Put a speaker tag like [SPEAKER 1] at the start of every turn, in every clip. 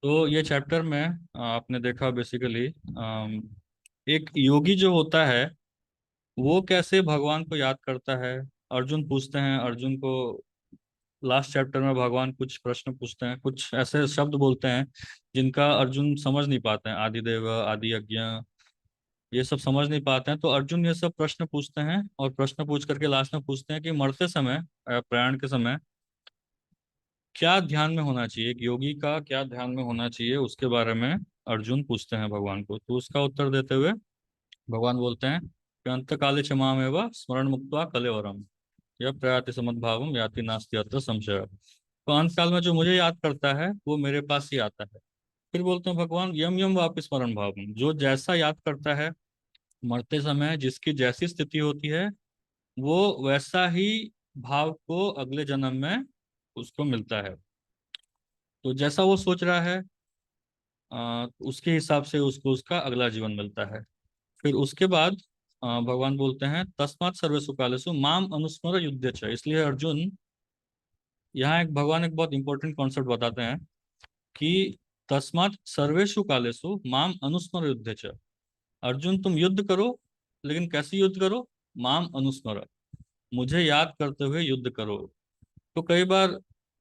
[SPEAKER 1] तो ये चैप्टर में आपने देखा बेसिकली एक योगी जो होता है वो कैसे भगवान को याद करता है। अर्जुन पूछते हैं अर्जुन को। लास्ट चैप्टर में भगवान कुछ प्रश्न पूछते हैं, कुछ ऐसे शब्द बोलते हैं जिनका अर्जुन समझ नहीं पाते हैं। आदि देव, आदि यज्ञ, ये सब समझ नहीं पाते हैं। तो अर्जुन ये सब प्रश्न पूछते हैं और प्रश्न पूछ करके लास्ट में पूछते हैं कि मरते समय, प्रयाण के समय क्या ध्यान में होना चाहिए, एक योगी का क्या ध्यान में होना चाहिए, उसके बारे में अर्जुन पूछते हैं भगवान को। तो उसका उत्तर देते हुए भगवान बोलते हैं कि अंत काले च मामेव स्मरण मुक्त्वा कलेवरम यह प्रयाति समद्भावम याति नास्ति अत्र संशय। तो अंत काल में जो मुझे याद करता है वो मेरे पास ही आता है। फिर बोलते हैं भगवान यम यम वापस स्मरण भावम, जो जैसा याद करता है मरते समय जिसकी जैसी स्थिति होती है वो वैसा ही भाव को अगले जन्म में उसको मिलता है। तो जैसा वो सोच रहा है उसके हिसाब से उसको उसका अगला जीवन मिलता है। फिर उसके बाद भगवान बोलते हैं तस्मात् सर्वेषु कालेषु माम अनुस्मर युध्य च। इसलिए अर्जुन, यहाँ एक भगवान एक बहुत इंपॉर्टेंट कॉन्सेप्ट बताते हैं कि तस्मात् सर्वेषु कालेषु माम अनुस्मर युध्य च। अर्जुन तुम युद्ध करो, लेकिन कैसे युद्ध करो? माम अनुस्मर, मुझे याद करते हुए युद्ध करो। तो कई बार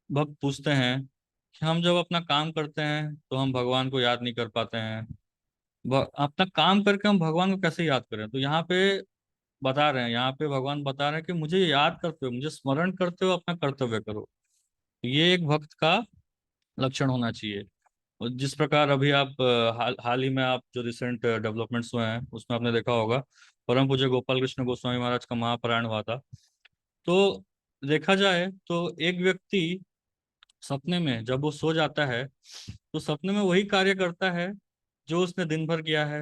[SPEAKER 1] भक्त पूछते हैं कि हम जब अपना काम करते हैं तो हम भगवान को याद नहीं कर पाते हैं। अपना काम करके हम भगवान को कैसे याद करें? तो यहाँ पे बता रहे हैं, यहाँ पे भगवान बता रहे हैं कि मुझे याद करते हुए, मुझे स्मरण करते हुए अपना कर्तव्य करो। तो ये एक भक्त का लक्षण होना चाहिए। और जिस प्रकार अभी आप हाल ही में आप जो रिसेंट डेवलपमेंट्स हुए हैं उसमें आपने देखा होगा, परम पूज्य गोपाल कृष्ण गोस्वामी महाराज का महापरायण हुआ था। तो देखा जाए तो एक व्यक्ति सपने में जब वो सो जाता है तो सपने में वही कार्य करता है जो उसने दिन भर किया है,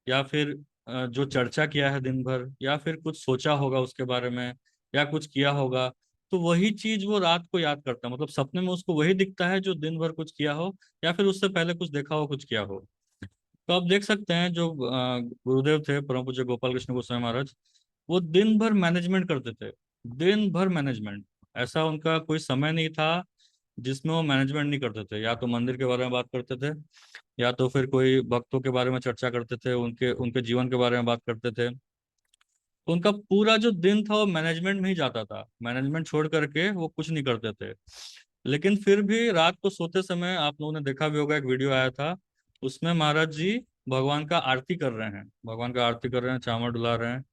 [SPEAKER 1] या फिर जो चर्चा किया है दिन भर, या फिर कुछ सोचा होगा उसके बारे में, या कुछ किया होगा। तो वही चीज वो रात को याद करता है, मतलब सपने में उसको वही दिखता है जो दिन भर कुछ किया हो, या फिर उससे पहले कुछ देखा हो, कुछ किया हो। तो आप देख सकते हैं जो गुरुदेव थे परम पूज्य गोपाल कृष्ण गोस्वामी महाराज, वो दिन भर मैनेजमेंट करते थे। दिन भर मैनेजमेंट, ऐसा उनका कोई समय नहीं था जिसमें वो मैनेजमेंट नहीं करते थे। या तो मंदिर के बारे में बात करते थे, या तो फिर कोई भक्तों के बारे में चर्चा करते थे, उनके उनके जीवन के बारे में बात करते थे। तो उनका पूरा जो दिन था वो मैनेजमेंट में ही जाता था, मैनेजमेंट छोड़ करके वो कुछ नहीं करते थे। लेकिन फिर भी रात को सोते समय आप लोगों ने देखा भी होगा, एक वीडियो आया था, उसमें महाराज जी भगवान का आरती कर रहे हैं, भगवान का आरती कर रहे हैं, चावल डुला रहे हैं।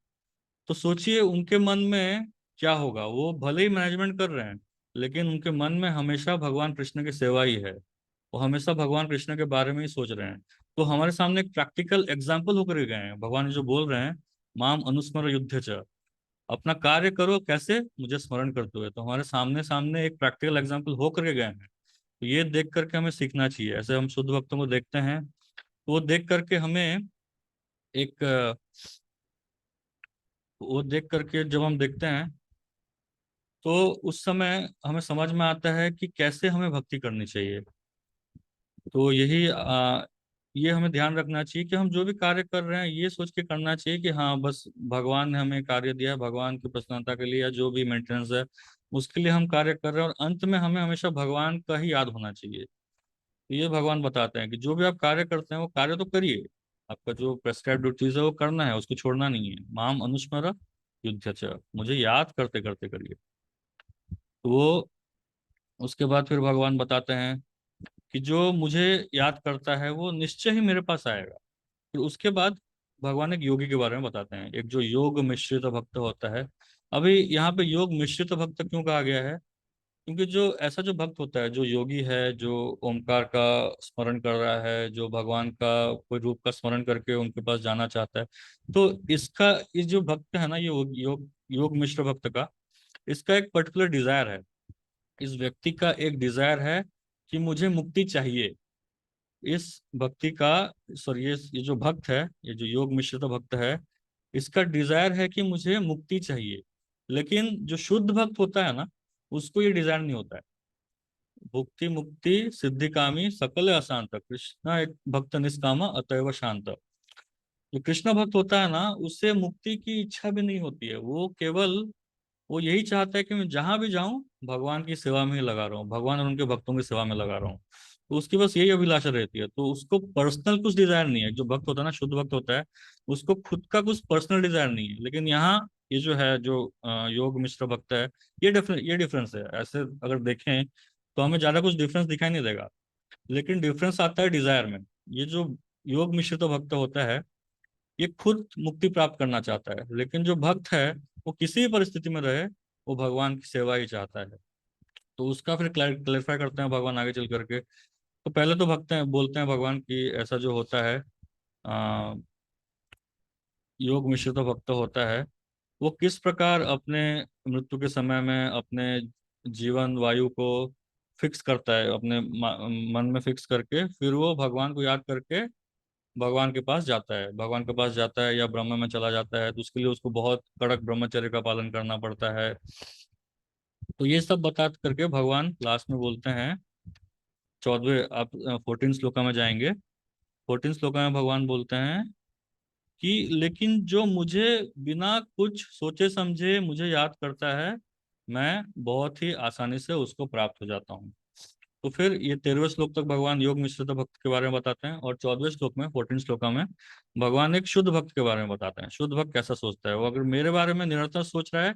[SPEAKER 1] तो सोचिए उनके मन में क्या होगा। वो भले ही मैनेजमेंट कर रहे हैं, लेकिन उनके मन में हमेशा भगवान कृष्ण की सेवा ही है। वो हमेशा भगवान कृष्ण के बारे में ही सोच रहे हैं। तो हमारे सामने एक प्रैक्टिकल एग्जाम्पल होकर गए हैं, भगवान जो बोल रहे हैं माम अनुस्मर युद्ध च, अपना कार्य करो कैसे? मुझे स्मरण करते हुए। तो हमारे सामने सामने एक प्रैक्टिकल एग्जाम्पल होकर के गए हैं। तो ये देख करके हमें सीखना चाहिए। ऐसे हम शुद्ध भक्तों को देखते हैं तो वो देख करके हमें एक वो देख करके जब हम देखते हैं तो उस समय हमें समझ में आता है कि कैसे हमें भक्ति करनी चाहिए। तो यही ये हमें ध्यान रखना चाहिए कि हम जो भी कार्य कर रहे हैं ये सोच के करना चाहिए कि हाँ बस भगवान ने हमें कार्य दिया है, भगवान की प्रसन्नता के लिए या जो भी मेंटेनेंस है उसके लिए हम कार्य कर रहे हैं, और अंत में हमें हमेशा भगवान का ही याद होना चाहिए। तो ये भगवान बताते हैं कि जो भी आप कार्य करते हैं वो कार्य तो करिए, आपका जो प्रेस्क्राइब ड्यूटीज है वो करना है, उसको छोड़ना नहीं है। माम अनुस्मर युध्यच, मुझे याद करते करते करिए। तो वो उसके बाद फिर भगवान बताते हैं कि जो मुझे याद करता है वो निश्चय ही मेरे पास आएगा। फिर उसके बाद भगवान एक योगी के बारे में बताते हैं, एक जो योग मिश्रित भक्त होता है। अभी यहाँ पे योग मिश्रित भक्त क्यों कहा गया है? क्योंकि जो ऐसा जो भक्त होता है, जो योगी है, जो ओमकार का स्मरण कर रहा है, जो भगवान का कोई रूप का स्मरण करके उनके पास जाना चाहता है, तो इसका इस जो भक्त है ना, ये योग मिश्र भक्त का, इसका एक पर्टिकुलर डिजायर है। इस व्यक्ति का एक डिजायर है कि मुझे मुक्ति चाहिए। इस भक्ति का, सॉरी, ये जो भक्त है, ये जो योग मिश्रित भक्त है, इसका डिजायर है कि मुझे मुक्ति चाहिए। लेकिन जो शुद्ध भक्त होता है ना, उसको ये डिजायर नहीं होता है। भुक्ति मुक्ति सिद्धि कामी सकल अशांत कृष्ण एक भक्त निष्कामा अतएव शांत। जो कृष्ण भक्त होता है ना, उससे मुक्ति की इच्छा भी नहीं होती है, वो केवल वो यही चाहता है कि मैं जहां भी जाऊं भगवान की सेवा में ही लगा रहा हूँ, भगवान और उनके भक्तों की सेवा में लगा रहा हूँ। तो उसकी बस यही अभिलाषा रहती है। तो उसको पर्सनल कुछ डिजायर नहीं है। जो भक्त होता है ना, शुद्ध भक्त होता है, उसको खुद का कुछ पर्सनल डिजायर नहीं है। लेकिन यहाँ ये जो है, जो योग मिश्र भक्त है, ये डिफरेंस है। ऐसे अगर देखें तो हमें ज्यादा कुछ डिफरेंस दिखाई नहीं देगा, लेकिन डिफरेंस आता है डिजायर में। ये जो योग मिश्रित भक्त होता है, ये खुद मुक्ति प्राप्त करना चाहता है, लेकिन जो भक्त है वो किसी भी परिस्थिति में रहे, वो भगवान की सेवा ही चाहता है। तो उसका फिर क्लैरिफाई करते हैं भगवान आगे चल करके। तो पहले तो भक्त हैं, बोलते हैं भगवान की ऐसा जो होता है, आ, योग मिश्रित भक्त होता है, वो किस प्रकार अपने मृत्यु के समय में अपने जीवन वायु को फिक्स करता है, अपने मन में फिक्स करके फिर वो भगवान को याद करके भगवान के पास जाता है। भगवान के पास जाता है या ब्रह्म में चला जाता है, तो उसके लिए उसको बहुत कड़क ब्रह्मचर्य का पालन करना पड़ता है। तो ये सब बता करके भगवान लास्ट में बोलते हैं, 14वें आप 14 श्लोका में जाएंगे। 14 श्लोका में भगवान बोलते हैं कि लेकिन जो मुझे बिना कुछ सोचे समझे मुझे याद करता है, मैं बहुत ही आसानी से उसको प्राप्त हो जाता हूँ। तो फिर ये 13वें श्लोक तक भगवान योग मिश्रित भक्त के बारे में बताते हैं, और 14वें श्लोक में 14 श्लोका में भगवान एक शुद्ध भक्त के बारे में बताते हैं। शुद्ध भक्त कैसा सोचता है, वो अगर मेरे बारे में निरंतर सोच रहा है,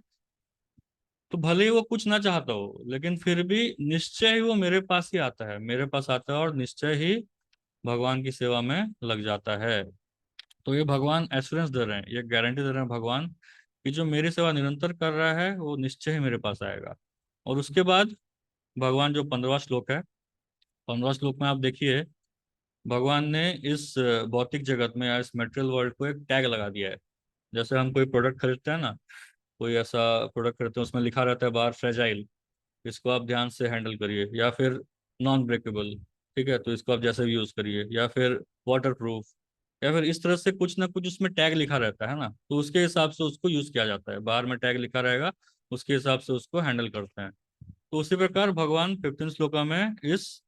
[SPEAKER 1] तो भले ही वो कुछ ना चाहता हो, लेकिन फिर भी निश्चय ही वो मेरे पास ही आता है, मेरे पास आता है और निश्चय ही भगवान की सेवा में लग जाता है। तो ये भगवान एश्योरेंस दे रहे हैं, ये गारंटी दे रहे हैं भगवान कि जो मेरी सेवा निरंतर कर रहा है वो निश्चय ही मेरे पास आएगा। और उसके बाद भगवान जो 15वां श्लोक है, 15वां श्लोक में आप देखिए, भगवान ने इस भौतिक जगत में या इस मेटेरियल वर्ल्ड को एक टैग लगा दिया है। जैसे हम कोई प्रोडक्ट खरीदते हैं ना, कोई ऐसा प्रोडक्ट खरीदते हैं, उसमें लिखा रहता है बाहर फ्रेजाइल, इसको आप ध्यान से हैंडल करिए, या फिर नॉन ब्रेकेबल, ठीक है, तो इसको आप जैसे भी यूज करिए, या फिर वाटर प्रूफ, या फिर इस तरह से कुछ ना कुछ उसमें टैग लिखा रहता है ना, तो उसके हिसाब से उसको यूज किया जाता है। बाहर में टैग लिखा रहेगा, उसके हिसाब से उसको हैंडल करते हैं। तो उसी प्रकार भगवान 15 श्लोका में इस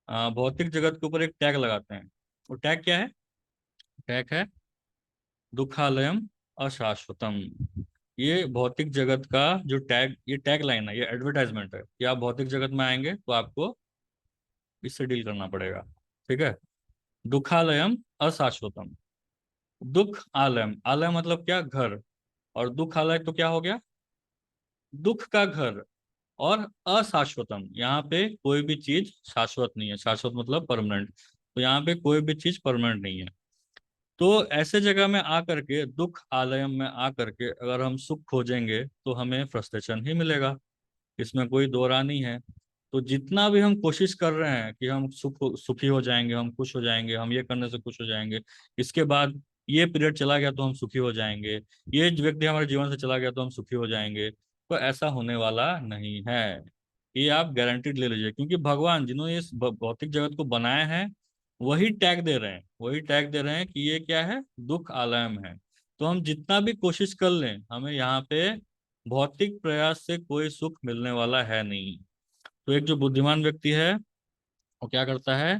[SPEAKER 1] भौतिक जगत के ऊपर एक टैग लगाते हैं। वो टैग क्या है? टैग है दुखालयम अशाश्वतम। ये भौतिक जगत का जो टैग, ये टैग लाइन है, ये एडवर्टाइजमेंट है कि आप भौतिक जगत में आएंगे तो आपको इससे डील करना पड़ेगा। ठीक है। दुखालयम अशाश्वतम। दुख आलयम, आलय मतलब क्या? घर। और दुख आलय तो क्या हो गया? दुख का घर। और अशाश्वतम, यहाँ पे कोई भी चीज शाश्वत नहीं है। शाश्वत मतलब परमानेंट, तो यहाँ पे कोई भी चीज परमानेंट नहीं है। तो ऐसे जगह में आकर के, दुख आलयम में आकर के अगर हम सुख खोजेंगे तो हमें फ्रस्ट्रेशन ही मिलेगा, इसमें कोई दो राय नहीं है। तो जितना भी हम कोशिश कर रहे हैं कि हम सुखी हो जाएंगे, हम खुश हो जाएंगे, हम ये करने से खुश हो जाएंगे, इसके बाद ये पीरियड चला गया तो हम सुखी हो जाएंगे, ये व्यक्ति हमारे जीवन से चला गया तो हम सुखी हो जाएंगे, तो ऐसा होने वाला नहीं है। ये आप गारंटीड ले लीजिए, क्योंकि भगवान जिन्होंने इस भौतिक जगत को बनाया है, वही टैग दे रहे हैं, वही टैग दे रहे हैं कि ये क्या है? दुख आलयम है। तो हम जितना भी कोशिश कर लें, हमें यहाँ पे भौतिक प्रयास से कोई सुख मिलने वाला है नहीं। तो एक जो बुद्धिमान व्यक्ति है, वो क्या करता है?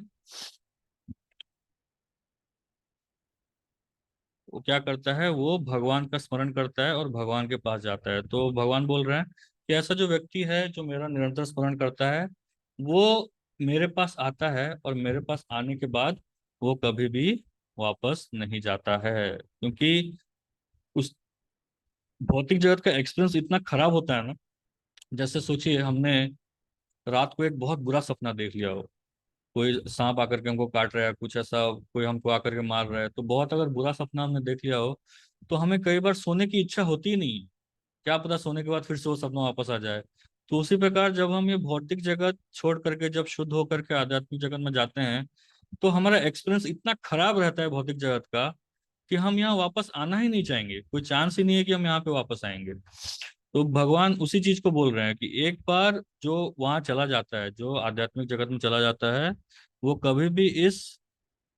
[SPEAKER 1] वो क्या करता है? वो भगवान का स्मरण करता है और भगवान के पास जाता है। तो भगवान बोल रहे हैं कि ऐसा जो व्यक्ति है जो मेरा निरंतर स्मरण करता है, वो मेरे पास आता है, और मेरे पास आने के बाद वो कभी भी वापस नहीं जाता है। क्योंकि उस भौतिक जगत का एक्सपीरियंस इतना खराब होता है ना। जैसे सोचिए, हमने रात को एक बहुत बुरा सपना देख लिया हो, कोई सांप आकर के हमको काट रहा है, कुछ ऐसा, कोई हमको आकर के मार रहा है, तो बहुत अगर बुरा सपना हमने देख लिया हो, तो हमें कई बार सोने की इच्छा होती ही नहीं। क्या पता सोने के बाद फिर से वो सपना वापस आ जाए। तो उसी प्रकार जब हम ये भौतिक जगत छोड़ करके जब शुद्ध होकर के आध्यात्मिक जगत में जाते हैं, तो हमारा एक्सपीरियंस इतना खराब रहता है भौतिक जगत का कि हम यहाँ वापस आना ही नहीं चाहेंगे, कोई चांस ही नहीं है कि हम यहाँ पे वापस आएंगे। तो भगवान उसी चीज को बोल रहे हैं कि एक बार जो वहां चला जाता है, जो आध्यात्मिक जगत में चला जाता है, वो कभी भी इस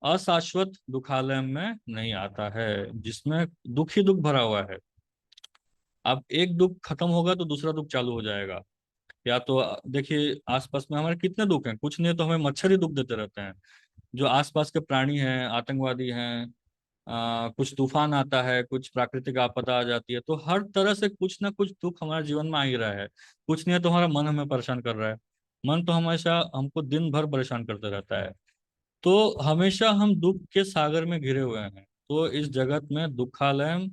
[SPEAKER 1] अशाश्वत दुखालय में नहीं आता है, जिसमें दुख ही दुख भरा हुआ है। अब एक दुख खत्म होगा तो दूसरा दुख चालू हो जाएगा। या तो देखिए, आसपास में हमारे कितने दुख हैं, कुछ नहीं तो हमें मच्छर ही दुख देते रहते हैं। जो आसपास के प्राणी हैं, आतंकवादी हैं, कुछ तूफान आता है, कुछ प्राकृतिक आपदा आ जाती है, तो हर तरह से कुछ ना कुछ दुख हमारे जीवन में आ ही रहा है। कुछ नहीं है तो हमारा मन हमें परेशान कर रहा है। मन तो हमेशा हमको दिन भर परेशान करते रहता है। तो हमेशा हम दुख के सागर में घिरे हुए हैं। तो इस जगत में दुखालय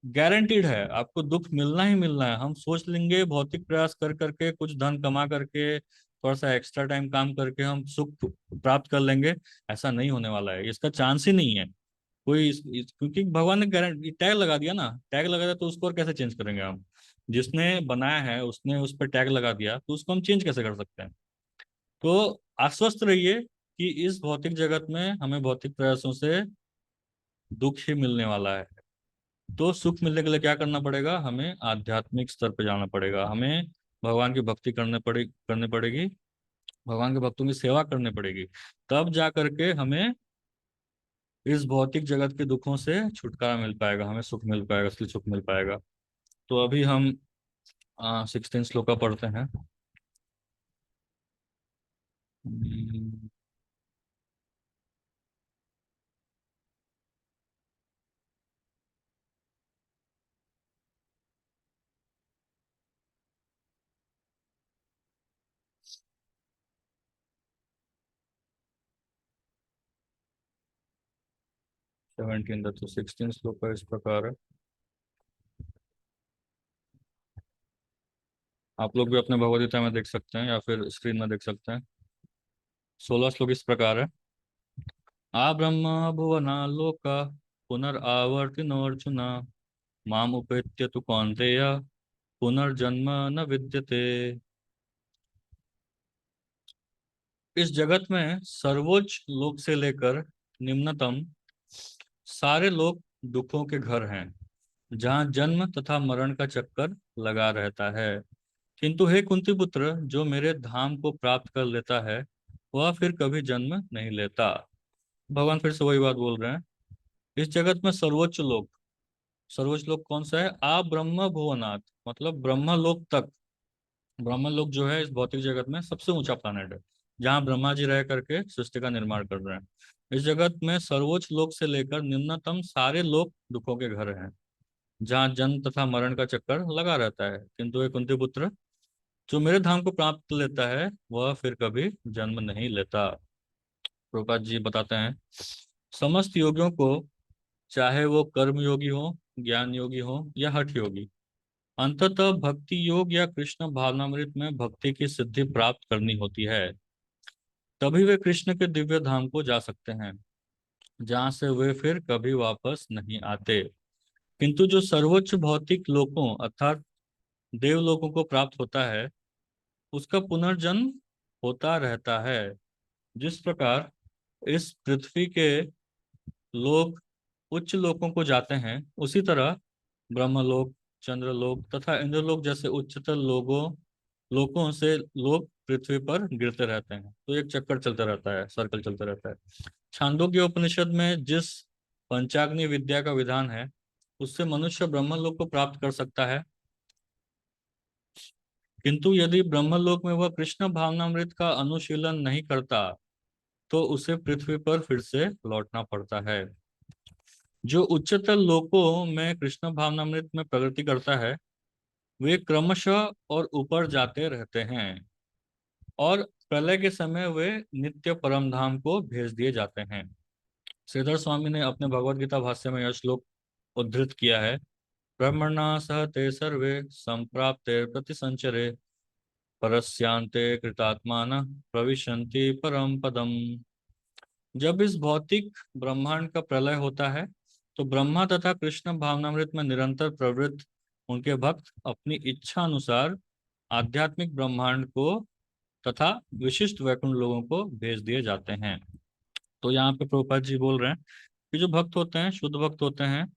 [SPEAKER 1] गारंटीड है, आपको दुख मिलना ही मिलना है। हम सोच लेंगे भौतिक प्रयास कर करके, कुछ धन कमा करके, थोड़ा सा एक्स्ट्रा टाइम काम करके हम सुख प्राप्त कर लेंगे। ऐसा नहीं होने वाला है, इसका चांस ही नहीं है। कोई क्योंकि भगवान ने गारंटी टैग लगा दिया ना, टैग लगा दिया तो उसको और कैसे चेंज करेंगे हम। जिसने बनाया है उसने उस पर टैग लगा दिया, तो उसको हम चेंज कैसे कर सकते हैं। तो आश्वस्त रहिए कि इस भौतिक जगत में हमें भौतिक प्रयासों से दुख ही मिलने वाला है। तो सुख मिलने के लिए क्या करना पड़ेगा, हमें आध्यात्मिक स्तर पर जाना पड़ेगा, हमें भगवान की भक्ति करनी पड़ेगी, भगवान के भक्तों की सेवा करनी पड़ेगी। तब जा करके हमें इस भौतिक जगत के दुखों से छुटकारा मिल पाएगा, हमें सुख मिल पाएगा, असली सुख मिल पाएगा। तो अभी हम 16 श्लोका पढ़ते हैं। 17 तो 16 श्लोक का इस प्रकार है। आप लोग भी अपने भगवदगीता में देख सकते हैं या फिर स्क्रीन में देख सकते हैं। 16 श्लोक इस प्रकार है। आ ब्रह्म भुवना लोका पुनरावर्तिनोऽर्जुन माम उपेत्य तु कौन्तेय पुनर्जन्म न विद्यते। इस जगत में सर्वोच्च लोक से लेकर निम्नतम सारे लोग दुखों के घर हैं, जहाँ जन्म तथा मरण का चक्कर लगा रहता है। किंतु हे कुंती पुत्र, जो मेरे धाम को प्राप्त कर लेता है वह फिर कभी जन्म नहीं लेता। भगवान फिर से वही बात बोल रहे हैं। इस जगत में सर्वोच्च लोक कौन सा है, आ ब्रह्म भुवनाथ, मतलब ब्रह्म लोक तक। ब्रह्म लोक जो है इस भौतिक जगत में सबसे ऊंचा प्लानेट है, जहाँ ब्रह्मा जी रह करके सृष्टि का निर्माण कर रहे हैं। इस जगत में सर्वोच्च लोक से लेकर निम्नतम सारे लोक दुखों के घर हैं, जहाँ जन्म तथा मरण का चक्कर लगा रहता है। किंतु एक कुंती पुत्र, जो मेरे धाम को प्राप्त लेता है वह फिर कभी जन्म नहीं लेता। प्रभुपाद जी बताते हैं, समस्त योगियों को, चाहे वो कर्म योगी हो, ज्ञान योगी हो या हठ योगी, अंततः भक्ति योग या कृष्ण भावनामृत में भक्ति की सिद्धि प्राप्त करनी होती है। तभी वे कृष्ण के दिव्य धाम को जा सकते हैं, जहाँ से वे फिर कभी वापस नहीं आते। किंतु जो सर्वोच्च भौतिक लोकों अर्थात देवलोकों को प्राप्त होता है, उसका पुनर्जन्म होता रहता है। जिस प्रकार इस पृथ्वी के लोग उच्च लोकों को जाते हैं, उसी तरह ब्रह्मलोक, चंद्रलोक तथा इंद्रलोक जैसे उच्चतर लोकों से लोग पृथ्वी पर गिरते रहते हैं। तो एक चक्कर चलता रहता है, सर्कल चलता रहता है। छांदोग्य उपनिषद में जिस पंचाग्नि विद्या का विधान है, उससे मनुष्य ब्रह्मलोक को प्राप्त कर सकता है। किंतु यदि ब्रह्मलोक में वह कृष्ण भावनामृत का अनुशीलन नहीं करता, तो उसे पृथ्वी पर फिर से लौटना पड़ता है। जो उच्चतर लोकों में कृष्ण भावनामृत में प्रगति करता है, वे क्रमशः और ऊपर जाते रहते हैं, और प्रलय के समय वे नित्य परम धाम को भेज दिए जाते हैं। श्रीधर स्वामी ने अपने भगवत गीता भाष्य में यह श्लोक उद्धृत किया है। ब्रह्मणा सह ते सर्वे संप्राप्ते प्रतिसंचरे परस्यांते कृतात्मान प्रविशन्ति परम पदम। जब इस भौतिक ब्रह्मांड का प्रलय होता है, तो ब्रह्मा तथा कृष्ण भावनामृत में निरंतर प्रवृत्त उनके भक्त अपनी इच्छा अनुसार आध्यात्मिक ब्रह्मांड को तथा विशिष्ट वैकुंठ लोगों को भेज दिए जाते हैं। तो यहाँ पे प्रभुपाद जी बोल रहे हैं कि जो भक्त होते हैं, शुद्ध भक्त होते हैं,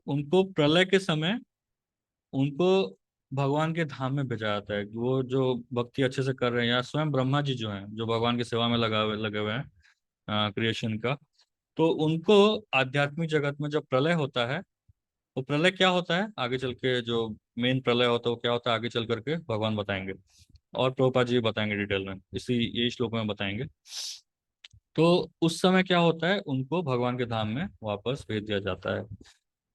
[SPEAKER 1] उनको प्रलय के समय उनको भगवान के धाम में भेजा जाता है। वो जो भक्ति अच्छे से कर रहे हैं, या स्वयं ब्रह्मा जी जो हैं, जो भगवान की सेवा में लगे हुए हैं क्रिएशन का, तो उनको आध्यात्मिक जगत में जब प्रलय होता है, वो प्रलय क्या होता है आगे चल के, जो मेन प्रलय होता है वो क्या होता है आगे चल करके भगवान बताएंगे, और प्रभुपाद जी बताएंगे डिटेल में, इसी यही श्लोक में बताएंगे। तो उस समय क्या होता है, उनको भगवान के धाम में वापस भेज दिया जाता है।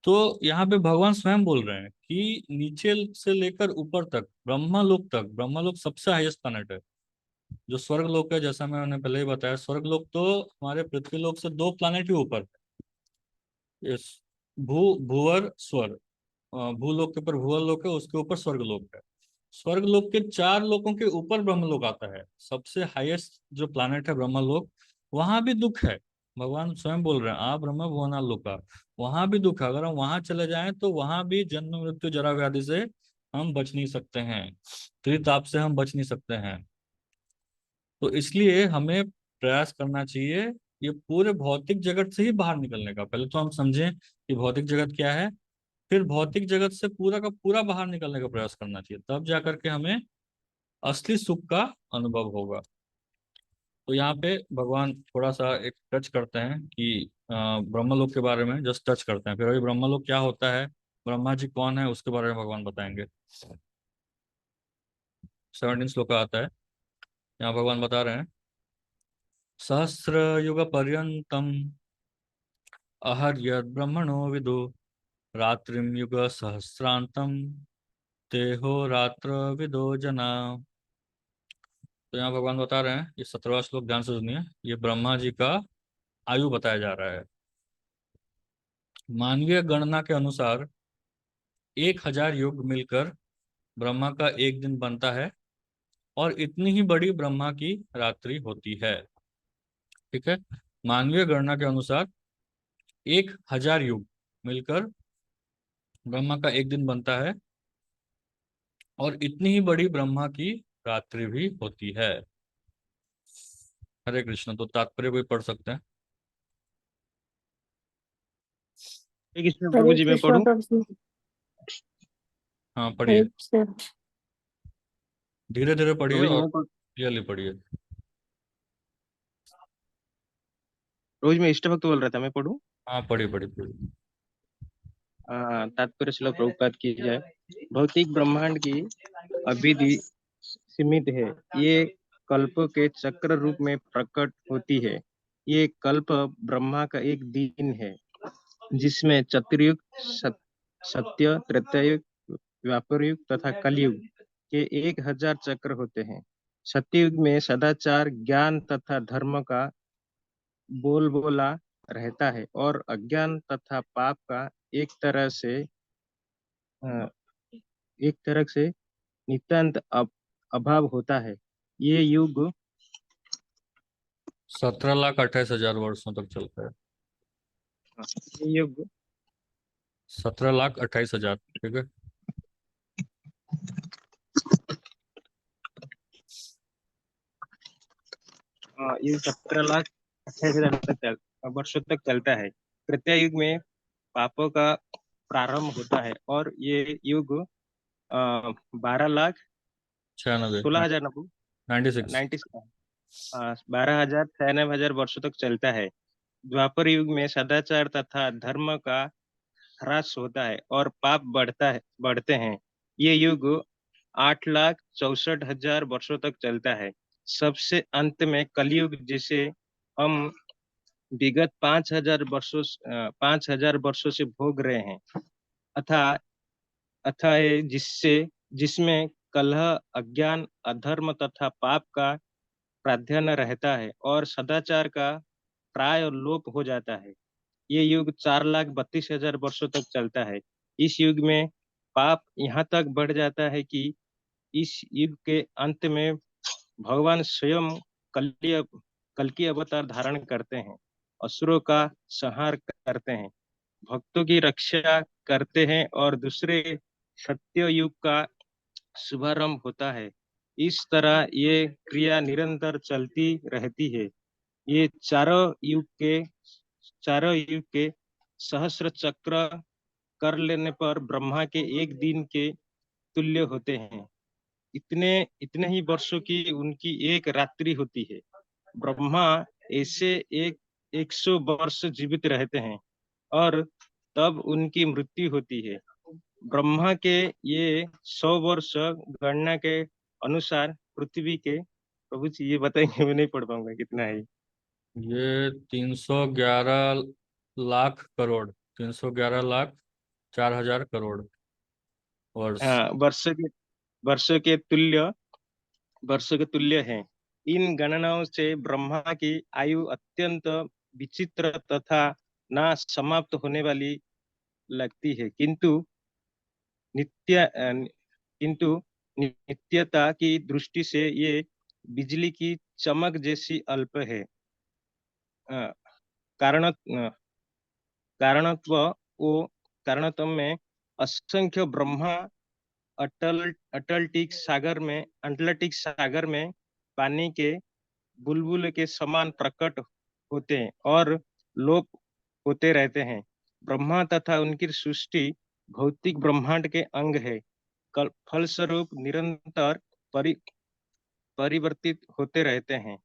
[SPEAKER 1] तो यहाँ पे भगवान स्वयं बोल रहे हैं कि नीचे से लेकर ऊपर तक, ब्रह्मा लोक तक, ब्रह्मा लोक सबसे हाईएस्ट प्लैनेट है। जो स्वर्ग लोक है, जैसा मैंने पहले ही बताया, स्वर्ग लोक तो हमारे पृथ्वी लोक से 2 प्लैनेट ही ऊपर है। इस भूवर स्वर, भूलोक के ऊपर भूवर लोक है, उसके ऊपर स्वर्ग लोक है। स्वर्ग लोक के 4 लोकों के ऊपर ब्रह्मलोक आता है, सबसे हाईएस्ट जो प्लैनेट है ब्रह्मलोक। वहां भी दुख है। भगवान स्वयं बोल रहे हैं, आप ब्रह्म भुवना लोका, वहां भी दुख है। अगर हम वहां चले जाएं तो वहां भी जन्म मृत्यु जरा व्याधि से हम बच नहीं सकते हैं, त्रिताप से हम बच नहीं सकते हैं। तो इसलिए हमें प्रयास करना चाहिए ये पूरे भौतिक जगत से ही बाहर निकलने का। पहले तो हम समझें कि भौतिक जगत क्या है, फिर भौतिक जगत से पूरा का पूरा बाहर निकलने का प्रयास करना चाहिए, तब जाकर के हमें असली सुख का अनुभव होगा। तो यहाँ पे भगवान थोड़ा सा एक टच करते हैं कि ब्रह्मलोक के बारे में जस्ट टच करते हैं, फिर अभी ब्रह्मलोक क्या होता है, ब्रह्मा जी कौन है, उसके बारे में भगवान बताएंगे। 17 श्लोक आता है, यहाँ भगवान बता रहे हैं, सहस्र युग पर्यंतम अहर्यद ब्रह्मणो विदु रात्रिम युग सहस्रांतम तेहो रात्र विदो जना। तो यहाँ भगवान बता रहे हैं, ये 17वां श्लोक ध्यान से सुनिए, ये ब्रह्मा जी का आयु बताया जा रहा है। मानवीय गणना के अनुसार 1000 युग मिलकर ब्रह्मा का एक दिन बनता है, और इतनी ही बड़ी ब्रह्मा की रात्रि होती है। ठीक है, मानवीय गणना के अनुसार 1000 युग मिलकर ब्रह्मा का एक दिन बनता है, और इतनी ही बड़ी ब्रह्मा की रात्रि भी होती है। हरे कृष्ण। तो तात्पर्य कोई पढ़ सकते हैं?
[SPEAKER 2] एक इसमें प्रभु
[SPEAKER 3] हरे
[SPEAKER 2] जी मैं
[SPEAKER 3] कृष्णा
[SPEAKER 2] पढ़ूं?
[SPEAKER 3] प्रभु जी।
[SPEAKER 1] हाँ
[SPEAKER 3] हरे
[SPEAKER 1] पढ़िए,
[SPEAKER 3] कृष्णा।
[SPEAKER 1] धीरे धीरे पढ़िए
[SPEAKER 2] प्रभु जी
[SPEAKER 1] और
[SPEAKER 2] मैं
[SPEAKER 1] क्लियरली पढ़िए।
[SPEAKER 2] प्रभु जी मैं इष्ट भक्त बोल रहा था, मैं पढ़ूं?
[SPEAKER 1] हाँ पढ़िए पढ़िए पढ़िए।
[SPEAKER 2] तात्पर्य श्लोक प्रभुपाद की जाए। भौतिक ब्रह्मांड की अवधि सीमित है। ये कल्प के चक्र रूप में प्रकट होती है। ये कल्प ब्रह्मा का एक दिन है, जिसमें चतुर्युग, सत्य, त्रेतायुग, द्वापर युग तथा कलयुग के 1000 चक्र होते हैं। सत्ययुग में सदाचार, ज्ञान तथा धर्म का बोलबाला रहता है, और अज्ञान तथा पाप का एक तरह से अ, एक तरह से नितांत अभाव होता है। ये युग
[SPEAKER 1] 17,28,000 वर्षों तक चलता है।
[SPEAKER 2] ये युग
[SPEAKER 1] 17,28,000, ठीक है।
[SPEAKER 2] ये 17,28,000 वर्षों तक चलता है। त्रेता युग में पापों का प्रारंभ होता है, और ये युग
[SPEAKER 1] 96,
[SPEAKER 2] 12,16,000
[SPEAKER 1] 96।
[SPEAKER 2] 90 12,000 96,000 वर्षों तक चलता है। द्वापर युग में सदाचार तथा धर्म का ह्रास होता है, और पाप बढ़ते हैं। ये युग 8,64,000 वर्षों तक चलता है। सबसे अंत में कलयुग, जिसे हम विगत 5,000 वर्षों से भोग रहे हैं, अथा अथा है, जिसमें कलह, अज्ञान, अधर्म तथा पाप का प्राधान्य रहता है, और सदाचार का प्राय लोप हो जाता है। ये युग 4,32,000 वर्षों तक चलता है। इस युग में पाप यहाँ तक बढ़ जाता है कि इस युग के अंत में भगवान स्वयं कल कल की अवतार धारण करते हैं, असुरों का संहार करते हैं, भक्तों की रक्षा करते हैं, और दूसरे सत्य युग का शुभारंभ होता है। इस तरह ये क्रिया निरंतर चलती रहती है। ये चारों युग के सहस्र चक्र कर लेने पर ब्रह्मा के एक दिन के तुल्य होते हैं। इतने इतने ही वर्षों की उनकी एक रात्रि होती है। ब्रह्मा ऐसे एक 100 वर्ष जीवित रहते हैं, और तब उनकी मृत्यु होती है। ब्रह्मा के ये 100 वर्ष गणना के अनुसार पृथ्वी के, प्रभु जी ये बताएंगे, मैं नहीं पढ़ पाऊंगा कितना है।
[SPEAKER 1] ये 311 लाख करोड़, 311 लाख 4 हजार करोड़ वर्ष।
[SPEAKER 2] हाँ, वर्ष के तुल्य वर्ष के तुल्य है। इन गणनाओं से ब्रह्मा की आयु अत्यंत विचित्र तथा ना समाप्त होने वाली लगती है, नित्य अ, किंतु नित्यता की दृष्टि से ये बिजली की चमक जैसी अल्प है। अ, कारण कारणत्व वो कारणत्व में असंख्य ब्रह्मा अटलांटिक सागर में पानी के बुलबुल के समान प्रकट होते हैं और लोप होते रहते हैं। ब्रह्मा तथा उनकी सृष्टि भौतिक ब्रह्मांड के अंग है। फलस्वरूप निरंतर परि, परिवर्तित होते रहते हैं।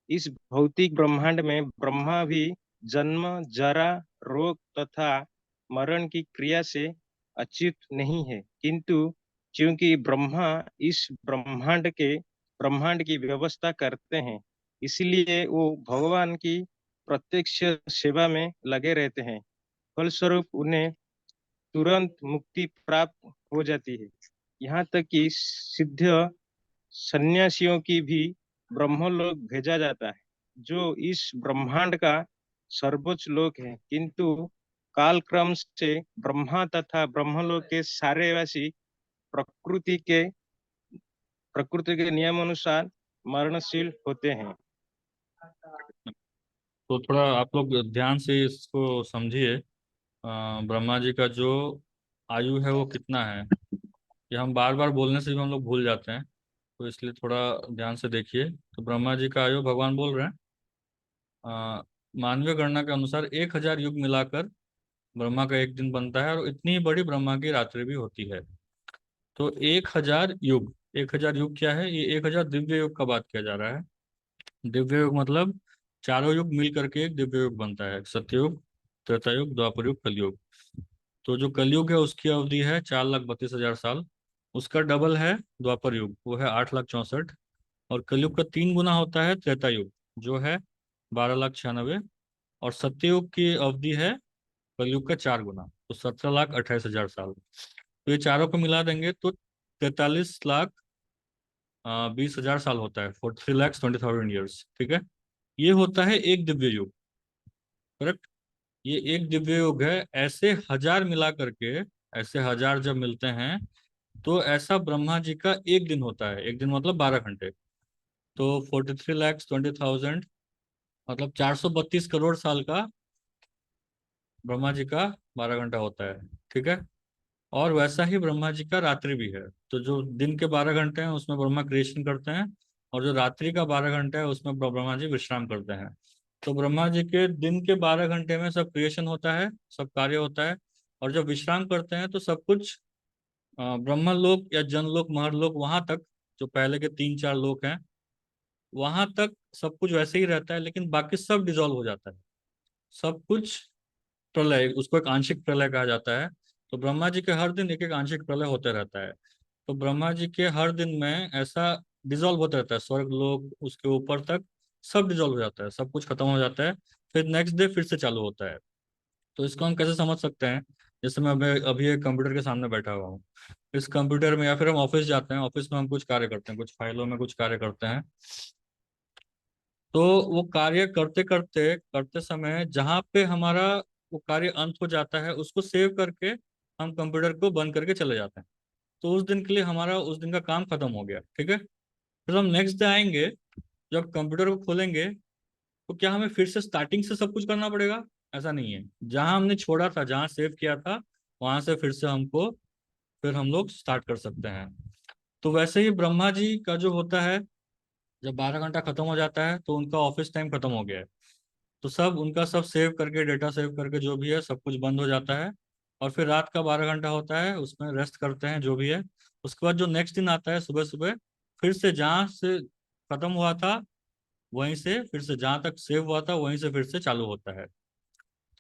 [SPEAKER 2] इस भौतिक ब्रह्मांड में ब्रह्मा भी जन्म, जरा, रोग तथा मरण की क्रिया से अच्युत नहीं है, किंतु क्योंकि ब्रह्मा इस ब्रह्मांड की व्यवस्था करते हैं, इसलिए वो भगवान की प्रत्यक्ष सेवा में लगे रहते हैं। फलस्वरूप उन्हें तुरंत मुक्ति प्राप्त हो जाती है। यहाँ तक कि सिद्ध सन्यासियों की भी ब्रह्मलोक भेजा जाता है, जो इस ब्रह्मांड का सर्वोच्च लोक है, किंतु कालक्रम से ब्रह्मा तथा ब्रह्मलोक के सारे वासी प्रकृति के प्रकृति के नियमानुसार मरणशील होते हैं।
[SPEAKER 1] तो थोड़ा आप लोग ध्यान से इसको समझिए। ब्रह्मा जी का जो आयु है वो कितना है, ये हम बार बार बोलने से भी हम लोग भूल जाते हैं, तो इसलिए थोड़ा ध्यान से देखिए। तो ब्रह्मा जी का आयु भगवान बोल रहे हैं, अ, मानवीय गणना के अनुसार 1 हजार युग मिलाकर ब्रह्मा का एक दिन बनता है, और इतनी ही बड़ी ब्रह्मा की रात्रि भी होती है। तो 1 हजार युग, 1 हजार युग क्या है, ये 1 हजार दिव्य युग का बात किया जा रहा है। दिव्य युग मतलब चारों युग मिल करके एक दिव्य युग बनता है, सत्ययुग, त्रेता युग, द्वापर युग, कलयुग। तो जो कलयुग है उसकी अवधि है 4,32,000 साल। उसका डबल है द्वापर युग, वो है 8,64,000। और कलयुग का 3 गुना होता है त्रेता युग, जो है 12,96,000। और सत्ययुग की अवधि है कलयुग का 4 गुना, तो 17,28,000 साल। तो ये चारों को मिला देंगे तो 43,20,000 साल होता है, 43,20,000 ईयर्स, ठीक है। ये होता है एक दिव्य युग, करेक्ट। ये एक दिव्य युग है। ऐसे हजार मिला करके, ऐसे हजार जब मिलते हैं तो ऐसा ब्रह्मा जी का एक दिन होता है। एक दिन मतलब 12 घंटे। तो 43,20,000 मतलब 432 करोड़ साल का ब्रह्मा जी का 12 घंटा होता है, ठीक है। और वैसा ही ब्रह्मा जी का रात्रि भी है। तो जो दिन के 12 घंटे हैं उसमें ब्रह्मा क्रिएशन करते हैं, और जो रात्रि का 12 घंटा है उसमें ब्रह्मा जी विश्राम करते हैं। तो ब्रह्मा जी के दिन के 12 घंटे में सब क्रिएशन होता है, सब कार्य होता है। और जब विश्राम करते हैं तो सब कुछ ब्रह्मलोक या जनलोक, महरलोक, वहां तक, जो पहले के 3-4 लोक हैं, वहां तक सब कुछ वैसे ही रहता है, लेकिन बाकी सब डिजॉल्व हो जाता है। सब कुछ प्रलय, उसको एक आंशिक प्रलय कहा जाता है। तो ब्रह्मा जी के हर दिन एक एक आंशिक प्रलय होते रहता है। तो ब्रह्मा जी के हर दिन में ऐसा डिजॉल्व होता रहता है, स्वर्ग लोक उसके ऊपर तक सब डिजॉल्व हो जाता है, सब कुछ खत्म हो जाता है। फिर नेक्स्ट डे फिर से चालू होता है। तो इसको हम कैसे समझ सकते हैं? जैसे मैं अभी अभी एक कंप्यूटर के सामने बैठा हुआ हूँ। इस कंप्यूटर में, या फिर हम ऑफिस जाते हैं, ऑफिस में हम कुछ कार्य करते हैं, कुछ फाइलों में कुछ कार्य करते हैं। तो वो कार्य करते करते करते समय जहाँ पे हमारा वो कार्य अंत हो जाता है, उसको सेव करके हम कंप्यूटर को बंद करके चले जाते हैं। तो उस दिन के लिए हमारा उस दिन का काम खत्म हो गया, ठीक है। फिर हम नेक्स्ट डे आएंगे, जब कंप्यूटर को खोलेंगे, तो क्या हमें फिर से स्टार्टिंग से सब कुछ करना पड़ेगा? ऐसा नहीं है। जहां हमने छोड़ा था, जहां सेव किया था, वहां से फिर से हमको, फिर हम लोग स्टार्ट कर सकते हैं। तो वैसे ही ब्रह्मा जी का जो होता है, जब 12 घंटा खत्म हो जाता है तो उनका ऑफिस टाइम खत्म हो गया है। तो सब उनका सब सेव करके, डेटा सेव करके जो भी है सब कुछ बंद हो जाता है। और फिर रात का 12 घंटा होता है, उसमें रेस्ट करते हैं जो भी है। उसके बाद जो नेक्स्ट दिन आता है सुबह सुबह, फिर से जहाँ से खत्म हुआ था वहीं से, फिर से जहाँ तक सेव हुआ था वहीं से फिर से चालू होता है,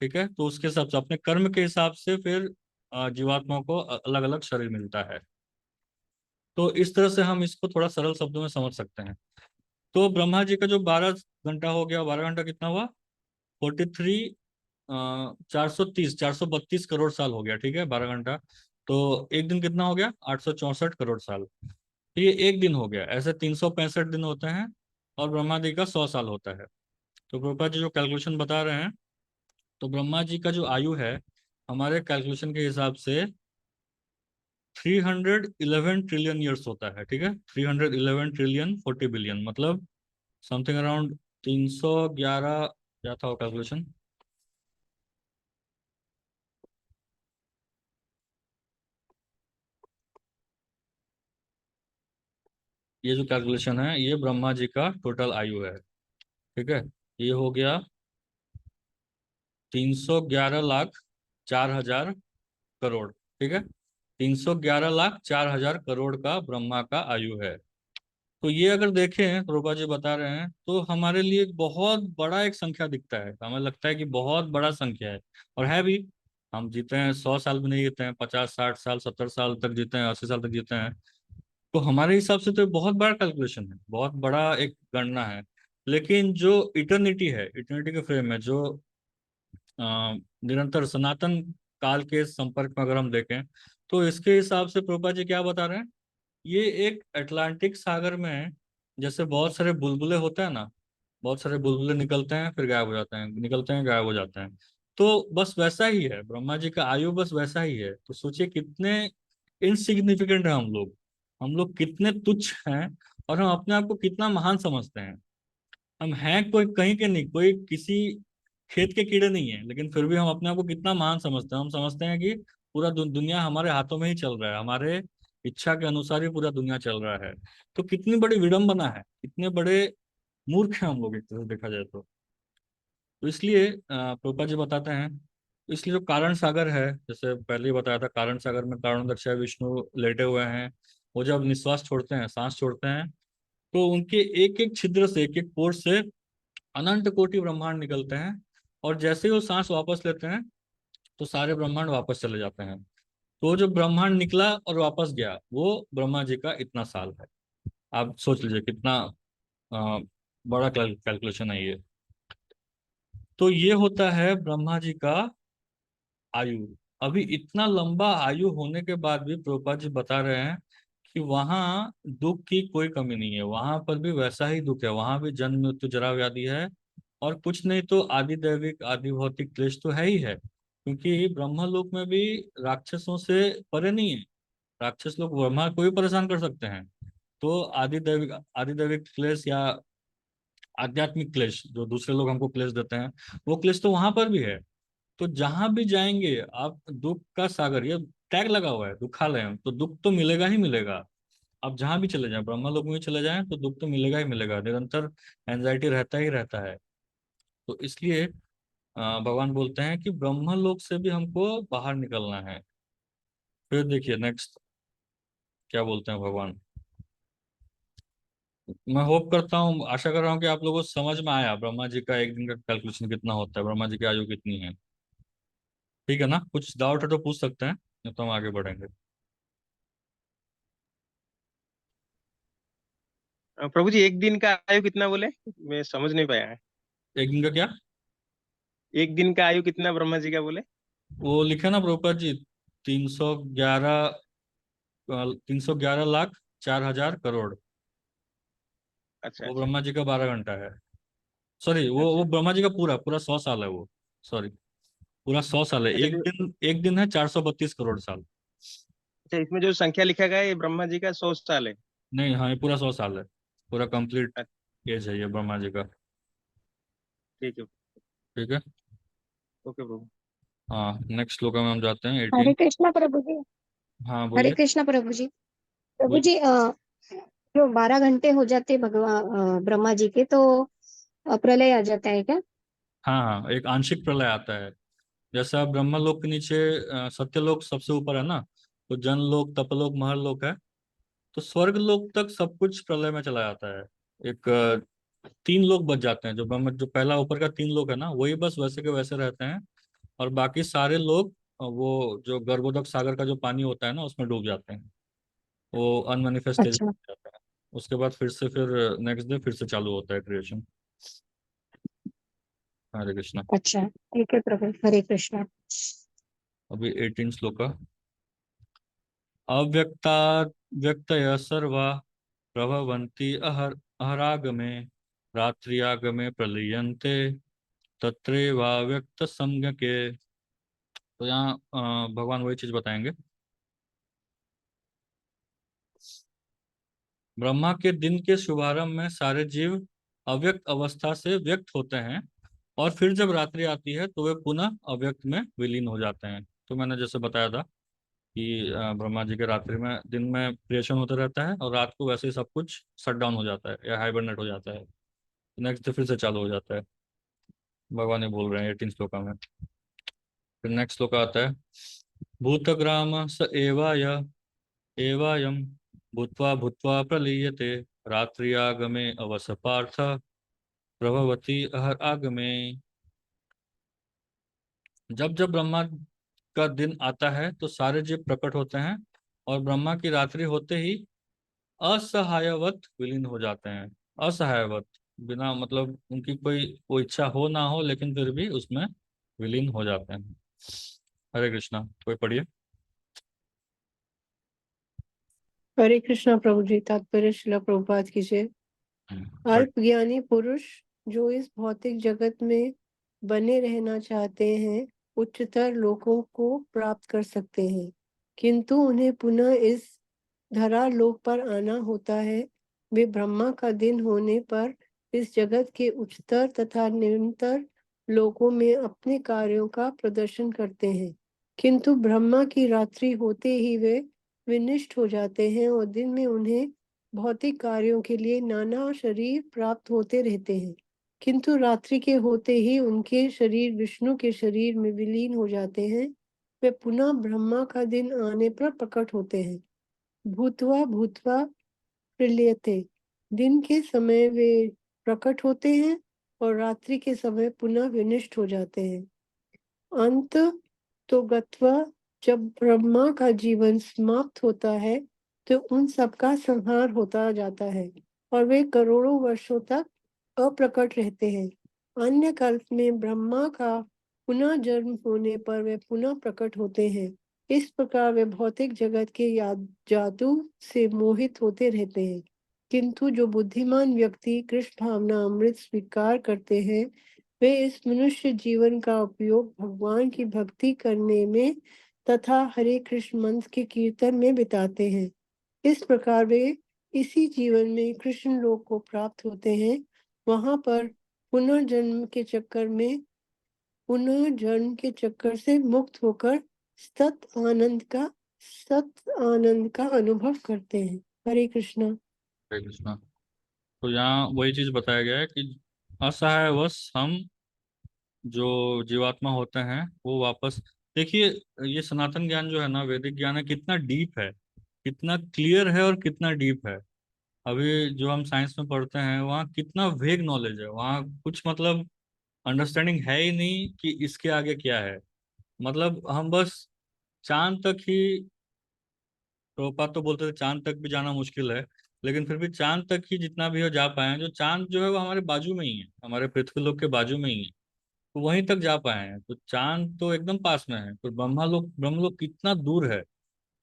[SPEAKER 1] ठीक है। तो उसके हिसाब से, अपने कर्म के हिसाब से फिर जीवात्माओं को अलग अलग शरीर मिलता है। तो इस तरह से हम इसको थोड़ा सरल शब्दों में समझ सकते हैं। तो ब्रह्मा जी का जो 12 घंटा हो गया, 12 घंटा कितना हुआ, 43, 432 करोड़ साल हो गया, ठीक है, 12 घंटा। तो एक दिन कितना हो गया, 864 करोड़ साल। तो ये एक दिन हो गया, ऐसे 365 दिन होते हैं, और ब्रह्मा जी का 100 साल होता है। तो प्रभुपाद जी जो कैलकुलेशन बता रहे हैं, तो ब्रह्मा जी का जो आयु है, हमारे कैलकुलेशन के हिसाब से 311 ट्रिलियन ईयर्स होता है, ठीक है, 311 ट्रिलियन 40 बिलियन, मतलब समथिंग अराउंड 311, क्या था वो कैलकुलेशन, ये जो कैलकुलेशन है ये ब्रह्मा जी का टोटल आयु है, ठीक है। ये हो गया 311,04,000 करोड़, ठीक है, 311,04,000 करोड़ का ब्रह्मा का आयु है। तो ये अगर देखें, रूपा जी बता रहे हैं, तो हमारे लिए एक बहुत बड़ा एक संख्या दिखता है, हमें लगता है कि बहुत बड़ा संख्या है, और है भी। हम जीते हैं 100 साल भी नहीं जीते हैं, 50, 60 साल, 70 साल तक जीते हैं, 80 साल तक जीते हैं। तो हमारे हिसाब से तो ये बहुत बड़ा कैलकुलेशन है, बहुत बड़ा एक गणना है। लेकिन जो इटर्निटी है, इटर्निटी के फ्रेम में जो निरंतर सनातन काल के संपर्क में अगर हम देखें, तो इसके हिसाब से प्रभुपा जी क्या बता रहे हैं, ये एक अटलांटिक सागर में जैसे बहुत सारे बुलबुले होते हैं ना, बहुत सारे बुलबुले निकलते हैं फिर गायब हो जाते हैं, निकलते हैं गायब हो जाते हैं। तो बस वैसा ही है ब्रह्मा जी का आयु, बस वैसा ही है। तो सोचिए कितने इनसिग्निफिकेंट है हम लोग कितने तुच्छ हैं, और हम अपने आप को कितना महान समझते हैं। हम हैं कोई कहीं के नहीं, कोई किसी खेत के कीड़े नहीं है, लेकिन फिर भी हम अपने आप को कितना महान समझते हैं। हम समझते हैं कि पूरा दुनिया हमारे हाथों में ही चल रहा है, हमारे इच्छा के अनुसार ही पूरा दुनिया चल रहा है। तो कितनी बड़ी विडंबना है, कितने बड़े मूर्ख हैं हम लोग एक तरह से देखा जाए तो इसलिए प्रभुपाद जी बताते हैं, इसलिए जो कारण सागर है, जैसे पहले ही बताया था, कारण सागर में कारणोदक विष्णु लेटे हुए हैं। वो जब निश्वास छोड़ते हैं, सांस छोड़ते हैं, तो उनके एक एक छिद्र से, एक एक पोर से अनंत कोटि ब्रह्मांड निकलते हैं। और जैसे ही वो सांस वापस लेते हैं, तो सारे ब्रह्मांड वापस चले जाते हैं। तो वो जो ब्रह्मांड निकला और वापस गया, वो ब्रह्मा जी का इतना साल है। आप सोच लीजिए कितना अ, बड़ा कैलकुलेशन है ये। तो ये होता है ब्रह्मा जी का आयु। अभी इतना लंबा आयु होने के बाद भी प्रभुपाद जी बता रहे हैं कि वहां दुख की कोई कमी नहीं है, वहां पर भी वैसा ही दुख है, वहां भी जन्म मृत्यु जरा व्याधि है। और कुछ नहीं तो आदि दैविक आदि भौतिक क्लेश तो है ही है, क्योंकि ब्रह्मलोक में भी राक्षसों से परे नहीं है। राक्षस लोग ब्रह्मा को भी परेशान कर सकते हैं। तो आदि दैविक क्लेश या आध्यात्मिक क्लेश जो दूसरे लोग हमको क्लेश देते हैं, वो क्लेश तो वहां पर भी है। तो जहां भी जाएंगे आप, दुख का सागर, ये टैग लगा हुआ है दुखालय, तो दुख तो मिलेगा ही मिलेगा। आप जहां भी चले जाएं, ब्रह्मा लोक में भी चले जाएं, तो दुख तो मिलेगा ही मिलेगा, निरंतर एंजाइटी रहता ही रहता है। तो इसलिए भगवान बोलते हैं कि ब्रह्मा लोक से भी हमको बाहर निकलना है। फिर देखिए नेक्स्ट क्या बोलते हैं भगवान। मैं होप करता हूँ, आशा कर रहा हूँ कि आप लोगों को समझ में आया ब्रह्मा जी का एक दिन का कैलकुलेशन कितना होता है, ब्रह्मा जी की आयु कितनी है। ठीक है ना, कुछ डाउट है तो पूछ सकते हैं, नहीं तो हम आगे बढ़ेंगे।
[SPEAKER 2] प्रभु जी, एक दिन का आयु कितना बोले? मैं समझ नहीं पाया है।
[SPEAKER 1] एक दिन का क्या,
[SPEAKER 2] एक दिन का आयु कितना ब्रह्मा जी का बोले?
[SPEAKER 1] वो लिखे ना प्रभुपाद जी, 311, 311,04,000 करोड़।
[SPEAKER 2] अच्छा
[SPEAKER 1] वो
[SPEAKER 2] अच्छा।
[SPEAKER 1] ब्रह्मा जी का 12 घंटा है। सॉरी, वो
[SPEAKER 2] अच्छा
[SPEAKER 1] ब्रह्मा जी का पूरा पूरा 100 साल है वो। सॉरी, पूरा 100 साल है,
[SPEAKER 2] अच्छा।
[SPEAKER 1] एक दिन है 432 करोड़ साल।
[SPEAKER 2] अच्छा, इसमें जो संख्या लिखा गया है ये ब्रह्मा जी का 100 साल है?
[SPEAKER 1] नहीं, हाँ, ये पूरा 100 साल है, पूरा कंप्लीट
[SPEAKER 2] अच्छा,
[SPEAKER 1] एज है ये ब्रह्मा जी का।
[SPEAKER 2] ठीक है।
[SPEAKER 1] ठीक है।
[SPEAKER 2] ओके प्रभु।
[SPEAKER 1] हाँ, नेक्स्ट श्लोका में हम जाते हैं
[SPEAKER 3] हरे
[SPEAKER 1] 18।
[SPEAKER 3] कृष्णा प्रभु जी।
[SPEAKER 1] हाँ
[SPEAKER 3] हरे
[SPEAKER 1] बोलिए।
[SPEAKER 3] कृष्णा प्रभु जी। प्रभु
[SPEAKER 1] बोलिए।
[SPEAKER 3] जी, जो 12 घंटे हो जाते भगवान ब्रह्मा जी के, तो प्रलय आ जाता है क्या?
[SPEAKER 1] हाँ हाँ, एक आंशिक प्रलय आता है। जैसा ब्रह्मलोक के नीचे सत्यलोक सबसे ऊपर है ना, तो जनलोक, तपलोक, महरलोक है। तो स्वर्ग लोक तक सब कुछ प्रलय में चला जाता है। एक 3 लोक बच जाते हैं, जो ब्रह्म, जो पहला ऊपर का 3 लोक है ना, वही बस वैसे के वैसे रहते हैं। और बाकी सारे लोग वो जो गर्भोदक सागर का जो पानी होता है ना, उसमें डूब जाते हैं, वो अनमेनिफेस्ट स्टेज
[SPEAKER 3] अच्छा।
[SPEAKER 1] में जाता है। उसके बाद फिर नेक्स्ट डे फिर से चालू होता है क्रिएशन। हरे कृष्णा।
[SPEAKER 3] अच्छा, ठीक है प्रभु, हरे कृष्णा।
[SPEAKER 1] अभी 18 श्लोक का। अव्यक्ता व्यक्तय सर्वा प्रभवन्ति अहरागमे रात्र्यागमे प्रलीयन्ते तत्रैवाव्यक्त सम्यके। तो यहाँ भगवान वही चीज बताएंगे। ब्रह्मा के दिन के शुभारंभ में सारे जीव अव्यक्त अवस्था से व्यक्त होते हैं, और फिर जब रात्रि आती है तो वे पुनः अव्यक्त में विलीन हो जाते हैं। तो मैंने जैसे बताया था कि ब्रह्मा जी के रात्रि में, दिन में क्रिएशन होता रहता है और रात को वैसे ही सब कुछ शट डाउन हो जाता है या हाइबरनेट हो जाता है। नेक्स्ट डे फिर से चालू हो जाता है। भगवान ये बोल रहे हैं 18 श्लोका में। फिर नेक्स्ट श्लोक आता है, भूतग्राम स एवायम भूत्वा भूत्वा प्रलीयते रात्र्यागमे अवस पार्थ प्रभवती अहर आगमे। जब जब ब्रह्मा का दिन आता है तो सारे जीव प्रकट होते हैं, और ब्रह्मा की रात्रि होते ही असहायवत विलीन हो जाते हैं। असहायवत, बिना मतलब उनकी कोई इच्छा हो ना हो, लेकिन फिर भी उसमें विलीन हो जाते हैं। हरे कृष्णा। कोई पढ़िए।
[SPEAKER 4] हरे कृष्णा प्रभु जी। तात्पर्य शिला प्रभुपाद की जय।
[SPEAKER 1] पढ़।
[SPEAKER 4] अल्प ज्ञानी पुरुष जो इस भौतिक जगत में बने रहना चाहते हैं उच्चतर लोकों को प्राप्त कर सकते हैं, किंतु उन्हें पुनः इस धरा लोक पर आना होता है। वे ब्रह्मा का दिन होने पर इस जगत के उच्चतर तथा निम्नतर लोकों में अपने कार्यों का प्रदर्शन करते हैं, किंतु ब्रह्मा की रात्रि होते ही वे विनिष्ट हो जाते हैं और दिन में उन्हें भौतिक कार्यों के लिए नाना शरीर प्राप्त होते रहते हैं, किंतु रात्रि के होते ही उनके शरीर विष्णु के शरीर में विलीन हो जाते हैं। वे पुनः ब्रह्मा का दिन आने पर प्रकट होते हैं। भूतवा भूतवा प्रलीयते। दिन के समय वे प्रकट होते हैं और रात्रि के समय पुनः विनिष्ट हो जाते हैं। अंत तो गत्वा, जब ब्रह्मा का जीवन समाप्त होता है तो उन सबका संहार होता जाता है और वे करोड़ों वर्षों तक अप्रकट रहते हैं। अन्य कल्प में ब्रह्मा का पुनः जन्म होने पर वे पुनः प्रकट होते हैं। इस प्रकार वे भौतिक जगत के जादू से मोहित होते रहते हैं, किंतु जो बुद्धिमान व्यक्ति कृष्ण भावना अमृत स्वीकार करते हैं वे इस मनुष्य जीवन का उपयोग भगवान की भक्ति करने में तथा हरे कृष्ण मंत्र के कीर्तन में बिताते हैं। इस प्रकार वे इसी जीवन में कृष्ण लोक को प्राप्त होते हैं। वहां पर पुनर्जन्म के चक्कर से मुक्त होकर सत आनंद का अनुभव करते हैं। हरे कृष्णा।
[SPEAKER 1] हरे कृष्णा। तो यहाँ वही चीज बताया गया है कि असहायवश हम जो जीवात्मा होते हैं वो वापस, देखिए, ये सनातन ज्ञान जो है ना, वैदिक ज्ञान है, कितना डीप है, कितना क्लियर है और कितना डीप है। अभी जो हम साइंस में पढ़ते हैं वहाँ कितना वेग नॉलेज है, वहाँ कुछ मतलब अंडरस्टैंडिंग है ही नहीं कि इसके आगे क्या है। मतलब हम बस चांद तक ही, प्रभुपाद तो बोलते थे चांद तक भी जाना मुश्किल है, लेकिन फिर भी चांद तक ही जितना भी हो जा पाए हैं। जो चांद जो है वो हमारे बाजू में ही है, हमारे पृथ्वी लोक के बाजू में ही है, तो वहीं तक जा पाए हैं। तो चांद तो एकदम पास में है, तो ब्रह्मलोक कितना दूर है,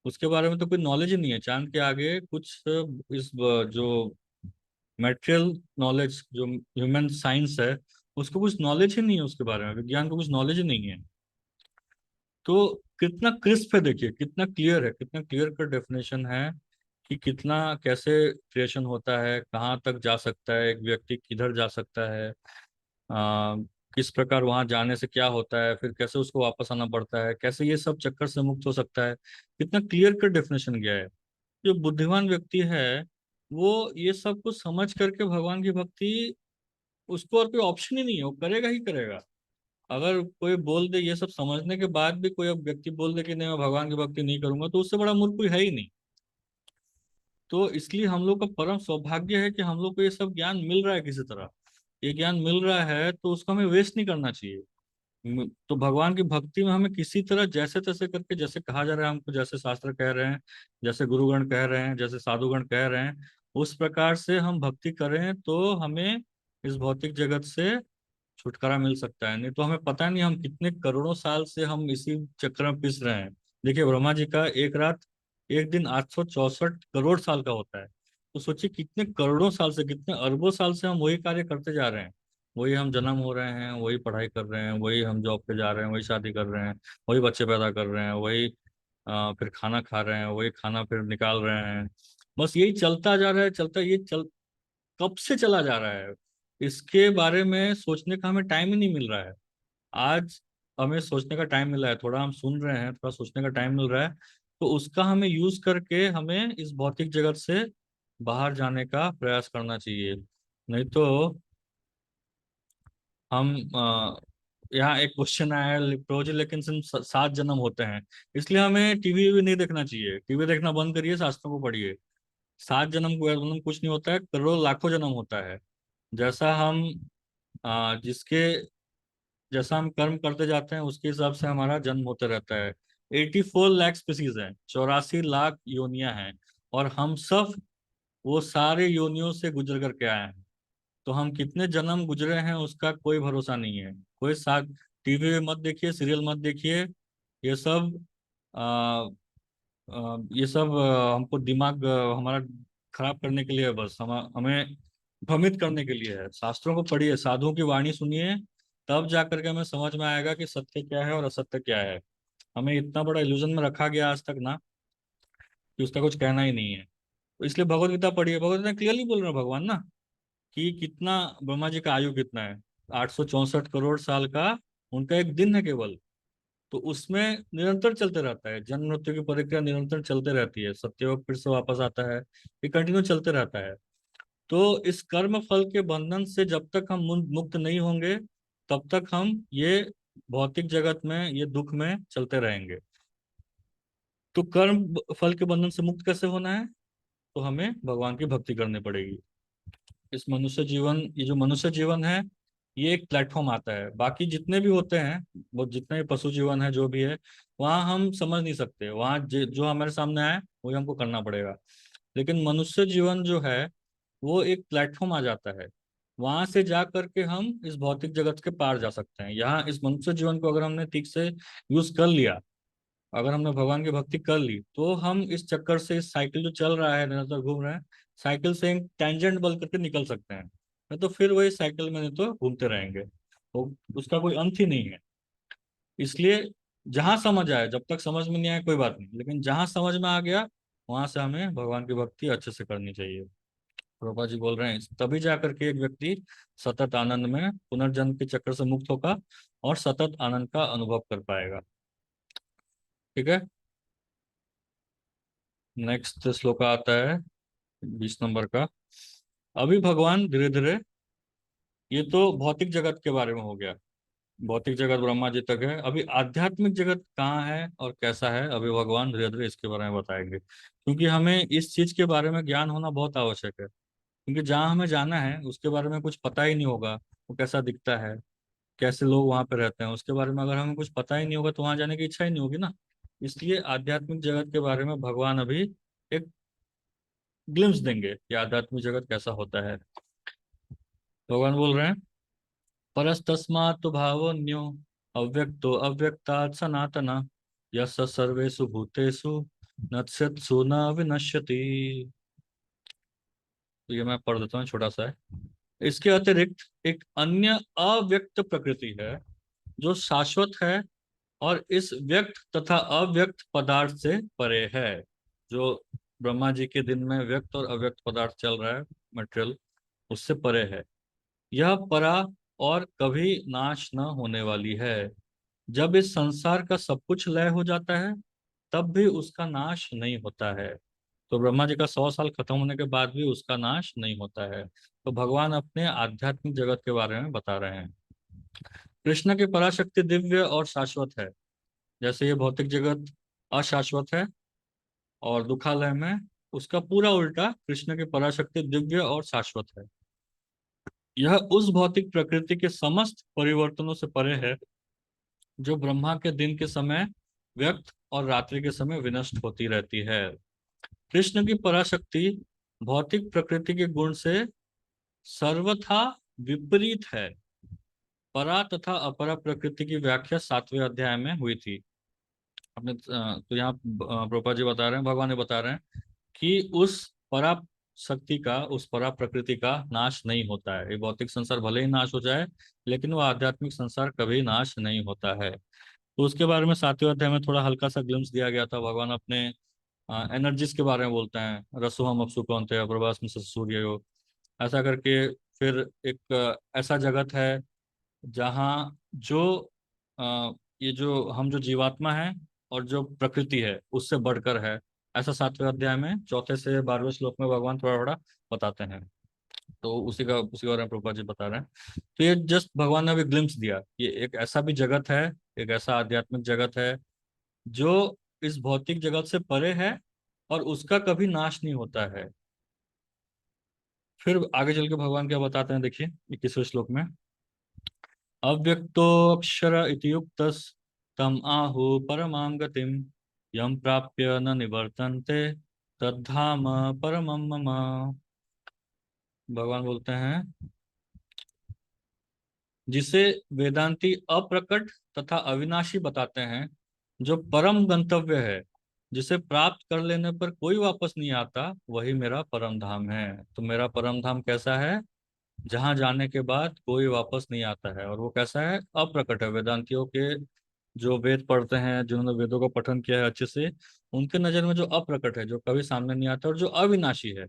[SPEAKER 1] उसके बारे में तो कोई नॉलेज ही नहीं है। चांद के आगे कुछ जो मेटेरियल नॉलेज, जो ह्यूमन साइंस है, उसको कुछ नॉलेज ही नहीं है, उसके बारे में विज्ञान को कुछ नॉलेज ही नहीं है। तो कितना क्रिस्प है, देखिए कितना क्लियर है, कितना क्लियर का डेफिनेशन है कि कितना कैसे क्रिएशन होता है, कहाँ तक जा सकता है एक व्यक्ति, किधर जा सकता है, किस प्रकार वहां जाने से क्या होता है, फिर कैसे उसको वापस आना पड़ता है, कैसे ये सब चक्कर से मुक्त हो सकता है। कितना क्लियर कट डेफिनेशन गया है। जो बुद्धिमान व्यक्ति है वो ये सब कुछ समझ करके भगवान की भक्ति, उसको और कोई ऑप्शन ही नहीं है, वो करेगा ही करेगा। अगर कोई बोल दे, ये सब समझने के बाद भी कोई अब व्यक्ति बोल दे कि नहीं मैं भगवान की भक्ति नहीं करूंगा, तो उससे बड़ा मूर्ख कोई है ही नहीं। तो इसलिए हम लोग का परम सौभाग्य है कि हम लोग को ये सब ज्ञान मिल रहा है किसी तरह। ये ज्ञान मिल रहा है तो उसको हमें वेस्ट नहीं करना चाहिए। तो भगवान की भक्ति में हमें किसी तरह जैसे तैसे करके, जैसे कहा जा रहा है हमको, जैसे शास्त्र कह रहे हैं, जैसे गुरुगण कह रहे हैं, जैसे साधुगण कह रहे हैं, उस प्रकार से हम भक्ति करें तो हमें इस भौतिक जगत से छुटकारा मिल सकता है। नहीं तो हमें पता नहीं, हम कितने करोड़ों साल से हम इसी चक्र में पिस रहे हैं। देखिए, ब्रह्मा जी का एक रात एक दिन 864 साल का होता है। तो सोचिए कितने करोड़ों साल से, कितने अरबों साल से हम वही कार्य करते जा रहे हैं। वही हम जन्म हो रहे हैं, वही पढ़ाई कर रहे हैं, वही हम जॉब पे जा रहे हैं, वही शादी कर रहे हैं, वही बच्चे पैदा कर रहे हैं, वही फिर खाना खा रहे हैं, वही खाना फिर निकाल रहे हैं। बस यही चलता जा रहा है, चलता ये चल कब से चला जा रहा है। इसके बारे में सोचने का हमें टाइम ही नहीं मिल रहा है। आज हमें सोचने का टाइम मिला है, थोड़ा हम सुन रहे हैं, थोड़ा सोचने का टाइम मिल रहा है। तो उसका हमें यूज करके हमें इस भौतिक जगत से बाहर जाने का प्रयास करना चाहिए। नहीं तो हम यहाँ एक क्वेश्चन आया है, प्रोज लेकिन सिर्फ 7 जन्म होते हैं। इसलिए हमें टीवी भी नहीं देखना चाहिए। टीवी देखना बंद करिए, शास्त्रों को पढ़िए। 7 जन्म को जन्म कुछ नहीं होता है, करोड़ों लाखों जन्म होता है। जैसा हम जिसके जैसा हम कर्म करते जाते हैं उसके हिसाब से हमारा जन्म होते रहता है। 84 लाख स्पीसीज हैं, 84 लाख योनियां हैं, और हम सब वो सारे योनियों से गुजर करके आए हैं। तो हम कितने जन्म गुजरे हैं उसका कोई भरोसा नहीं है। कोई साथ टीवी मत देखिए, सीरियल मत देखिए। ये सब आ, ये सब हमको दिमाग हमारा खराब करने के लिए है। बस हमें भ्रमित करने के लिए है। शास्त्रों को पढ़िए, साधुओं की वाणी सुनिए, तब जा करके हमें समझ में आएगा कि सत्य क्या है और असत्य क्या है। हमें इतना बड़ा इल्यूजन में रखा गया आज तक ना, कि उसका कुछ कहना ही नहीं है। तो इसलिए भगवत गीता पढ़िए। भगवत गीता क्लियरली बोल रहे हैं भगवान ना, कि कितना ब्रह्मा जी का आयु कितना है, 864 करोड़ साल का उनका एक दिन है केवल। तो उसमें निरंतर चलते रहता है, जन्म मृत्यु की प्रक्रिया निरंतर चलते रहती है। सत्ययुग फिर से वापस आता है, ये कंटिन्यू चलते रहता है। तो इस कर्म फल के बंधन से जब तक हम मुक्त नहीं होंगे, तब तक हम ये भौतिक जगत में, ये दुख में चलते रहेंगे। तो कर्म फल के बंधन से मुक्त कैसे होना है? तो हमें भगवान की भक्ति करनी पड़ेगी। इस मनुष्य जीवन, ये जो मनुष्य जीवन है, ये एक प्लेटफॉर्म आता है। बाकी जितने भी होते हैं, वो जितने भी पशु जीवन है, जो भी है, वहाँ हम समझ नहीं सकते। वहाँ जो हमारे सामने आए वही हमको करना पड़ेगा। लेकिन मनुष्य जीवन जो है, वो एक प्लेटफॉर्म आ जाता है। वहां से जा करके हम इस भौतिक जगत के पार जा सकते हैं। यहाँ इस मनुष्य जीवन को अगर हमने ठीक से यूज कर लिया, अगर हमने भगवान की भक्ति कर ली, तो हम इस चक्कर से, इस साइकिल जो चल रहा है, निरंतर घूम रहे हैं, साइकिल से एक टेंजेंट बल करके निकल सकते हैं। नहीं तो फिर वही साइकिल में नहीं तो घूमते रहेंगे, तो उसका कोई अंत ही नहीं है। इसलिए जहां समझ आए, जब तक समझ में नहीं आए कोई बात नहीं, लेकिन जहां समझ में आ गया, वहां से हमें भगवान की भक्ति अच्छे से करनी चाहिए। प्रभा जी बोल रहे हैं तभी जाकर के एक व्यक्ति सतत आनंद में, पुनर्जन्म के चक्कर से मुक्त होगा और सतत आनंद का अनुभव कर पाएगा। ठीक है, नेक्स्ट श्लोक आता है 20 नंबर का। अभी भगवान धीरे धीरे, ये तो भौतिक जगत के बारे में हो गया। भौतिक जगत ब्रह्मा जी तक है। अभी आध्यात्मिक जगत कहाँ है और कैसा है, अभी भगवान धीरे धीरे इसके बारे में बताएंगे। क्योंकि हमें इस चीज के बारे में ज्ञान होना बहुत आवश्यक है। क्योंकि जहाँ हमें जाना है उसके बारे में कुछ पता ही नहीं होगा, वो कैसा दिखता है, कैसे लोग वहां पे रहते हैं, उसके बारे में अगर हमें कुछ पता ही नहीं होगा तो वहां जाने की इच्छा ही नहीं होगी ना। इसलिए आध्यात्मिक जगत के बारे में भगवान अभी एक ग्लिम्स देंगे कि आध्यात्मिक जगत कैसा होता है। भगवान बोल रहे हैं, परस्तस्मात् भावोऽन्यो अव्यक्तो अव्यक्तात् सनातन यस सर्वेषु भूतेषु नश्यत्सु न विनश्यति। तो ये मैं पढ़ देता हूँ, छोटा सा है। इसके अतिरिक्त एक अन्य अव्यक्त प्रकृति है जो शाश्वत है और इस व्यक्त तथा अव्यक्त पदार्थ से परे है। जो ब्रह्मा जी के दिन में व्यक्त और अव्यक्त पदार्थ चल रहा है, मटेरियल, उससे परे है। यह परा और कभी नाश न होने वाली है। जब इस संसार का सब कुछ लय हो जाता है, तब भी उसका नाश नहीं होता है। तो ब्रह्मा जी का 100 साल खत्म होने के बाद भी उसका नाश नहीं होता है। तो भगवान अपने आध्यात्मिक जगत के बारे में बता रहे हैं। कृष्ण की पराशक्ति दिव्य और शाश्वत है। जैसे ये भौतिक जगत अशाश्वत है और दुखालय में, उसका पूरा उल्टा, कृष्ण की पराशक्ति दिव्य और शाश्वत है। यह उस भौतिक प्रकृति के समस्त परिवर्तनों से परे है जो ब्रह्मा के दिन के समय व्यक्त और रात्रि के समय विनष्ट होती रहती है। कृष्ण की पराशक्ति भौतिक प्रकृति के गुण से सर्वथा विपरीत है। परा तथा अपरा प्रकृति की व्याख्या 7वें अध्याय में हुई थी। अपने तो यहाँ प्रभुपाद जी बता रहे हैं, भगवान ने बता रहे हैं कि उस परा शक्ति का, उस परा प्रकृति का नाश नहीं होता है। ये भौतिक संसार भले ही नाश हो जाए, लेकिन वो आध्यात्मिक संसार कभी नाश नहीं होता है। तो उसके बारे में 7वें अध्याय में थोड़ा हल्का सा ग्लिम्स दिया गया था। भगवान अपने एनर्जीज के बारे में बोलते हैं, रसोहम अपसु कौन्तेय प्रभास में सूर्य हो, ऐसा करके। फिर एक ऐसा जगत है जहाँ जो ये जो हम जो जीवात्मा है और जो प्रकृति है उससे बढ़कर है, ऐसा 7वें अध्याय में 4 से 12वें श्लोक में भगवान थोड़ा थोड़ा बताते हैं। तो उसी के बारे में प्रभुपाद जी बता रहे हैं। तो ये जस्ट भगवान ने अभी ग्लिम्स दिया, ये एक ऐसा भी जगत है, एक ऐसा आध्यात्मिक जगत है जो इस भौतिक जगत से परे है और उसका कभी नाश नहीं होता है। फिर आगे चल के भगवान क्या बताते हैं, देखिए 21वें श्लोक में। अव्यक्तोऽक्षर इति युक्तस् तम आहु परमां गतिम यम प्राप्य न निवर्तन्ते तद्धाम परमं मम। भगवान बोलते हैं, जिसे वेदांती अप्रकट तथा अविनाशी बताते हैं, जो परम गंतव्य है, जिसे प्राप्त कर लेने पर कोई वापस नहीं आता, वही मेरा परम धाम है। तो मेरा परम धाम कैसा है? जहां जाने के बाद कोई वापस नहीं आता है। और वो कैसा है? अप्रकट है। वेदांतियों के जो वेद पढ़ते हैं, जिन्होंने वेदों का पठन किया है अच्छे से, उनके नजर में जो अप्रकट है, जो कभी सामने नहीं आता और जो अविनाशी है।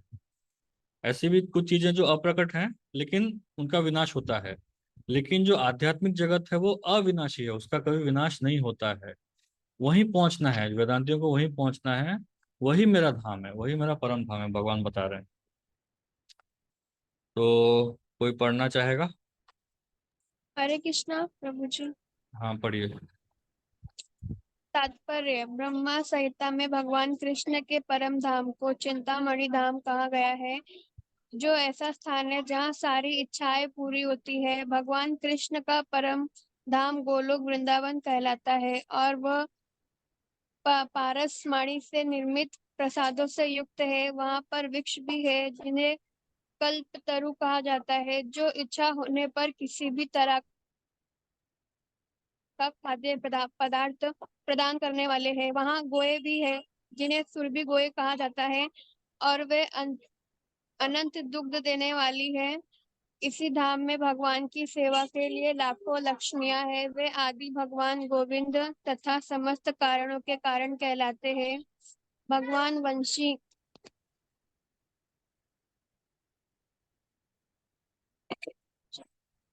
[SPEAKER 1] ऐसी भी कुछ चीजें जो अप्रकट हैं लेकिन उनका विनाश होता है, लेकिन जो आध्यात्मिक जगत है वो अविनाशी है, उसका कभी विनाश नहीं होता है। वहीं पहुंचना है वेदांतियों को, वहीं पहुंचना है। वही मेरा धाम है, वही मेरा परम धाम है, भगवान बता रहे हैं। तो कोई पढ़ना चाहेगा?
[SPEAKER 5] हरे कृष्णा प्रभु जी।
[SPEAKER 1] हाँ, पढ़िए।
[SPEAKER 5] तात्पर्य: ब्रह्मा संहिता में भगवान कृष्ण के परम धाम को चिंतामणि धाम कहा गया है, जो ऐसा स्थान है जहाँ सारी इच्छाएं पूरी होती है। भगवान कृष्ण का परम धाम गोलोक वृंदावन कहलाता है और वह पारस मणि से निर्मित प्रसादों से युक्त है। वहाँ पर वृक्ष भी है जिन्हें कल्पतरु कहा जाता है, जो इच्छा होने पर किसी भी तरह का खाद्य पदार्थ प्रदान करने वाले हैं। वहाँ गोए भी है जिन्हें सुरभि गोए कहा जाता है और वे अनंत दुग्ध देने वाली है। इसी धाम में भगवान की सेवा के लिए लाखों लक्ष्मियां हैं। वे आदि भगवान गोविंद तथा समस्त कारणों के कारण कहलाते हैं। भगवान वंशी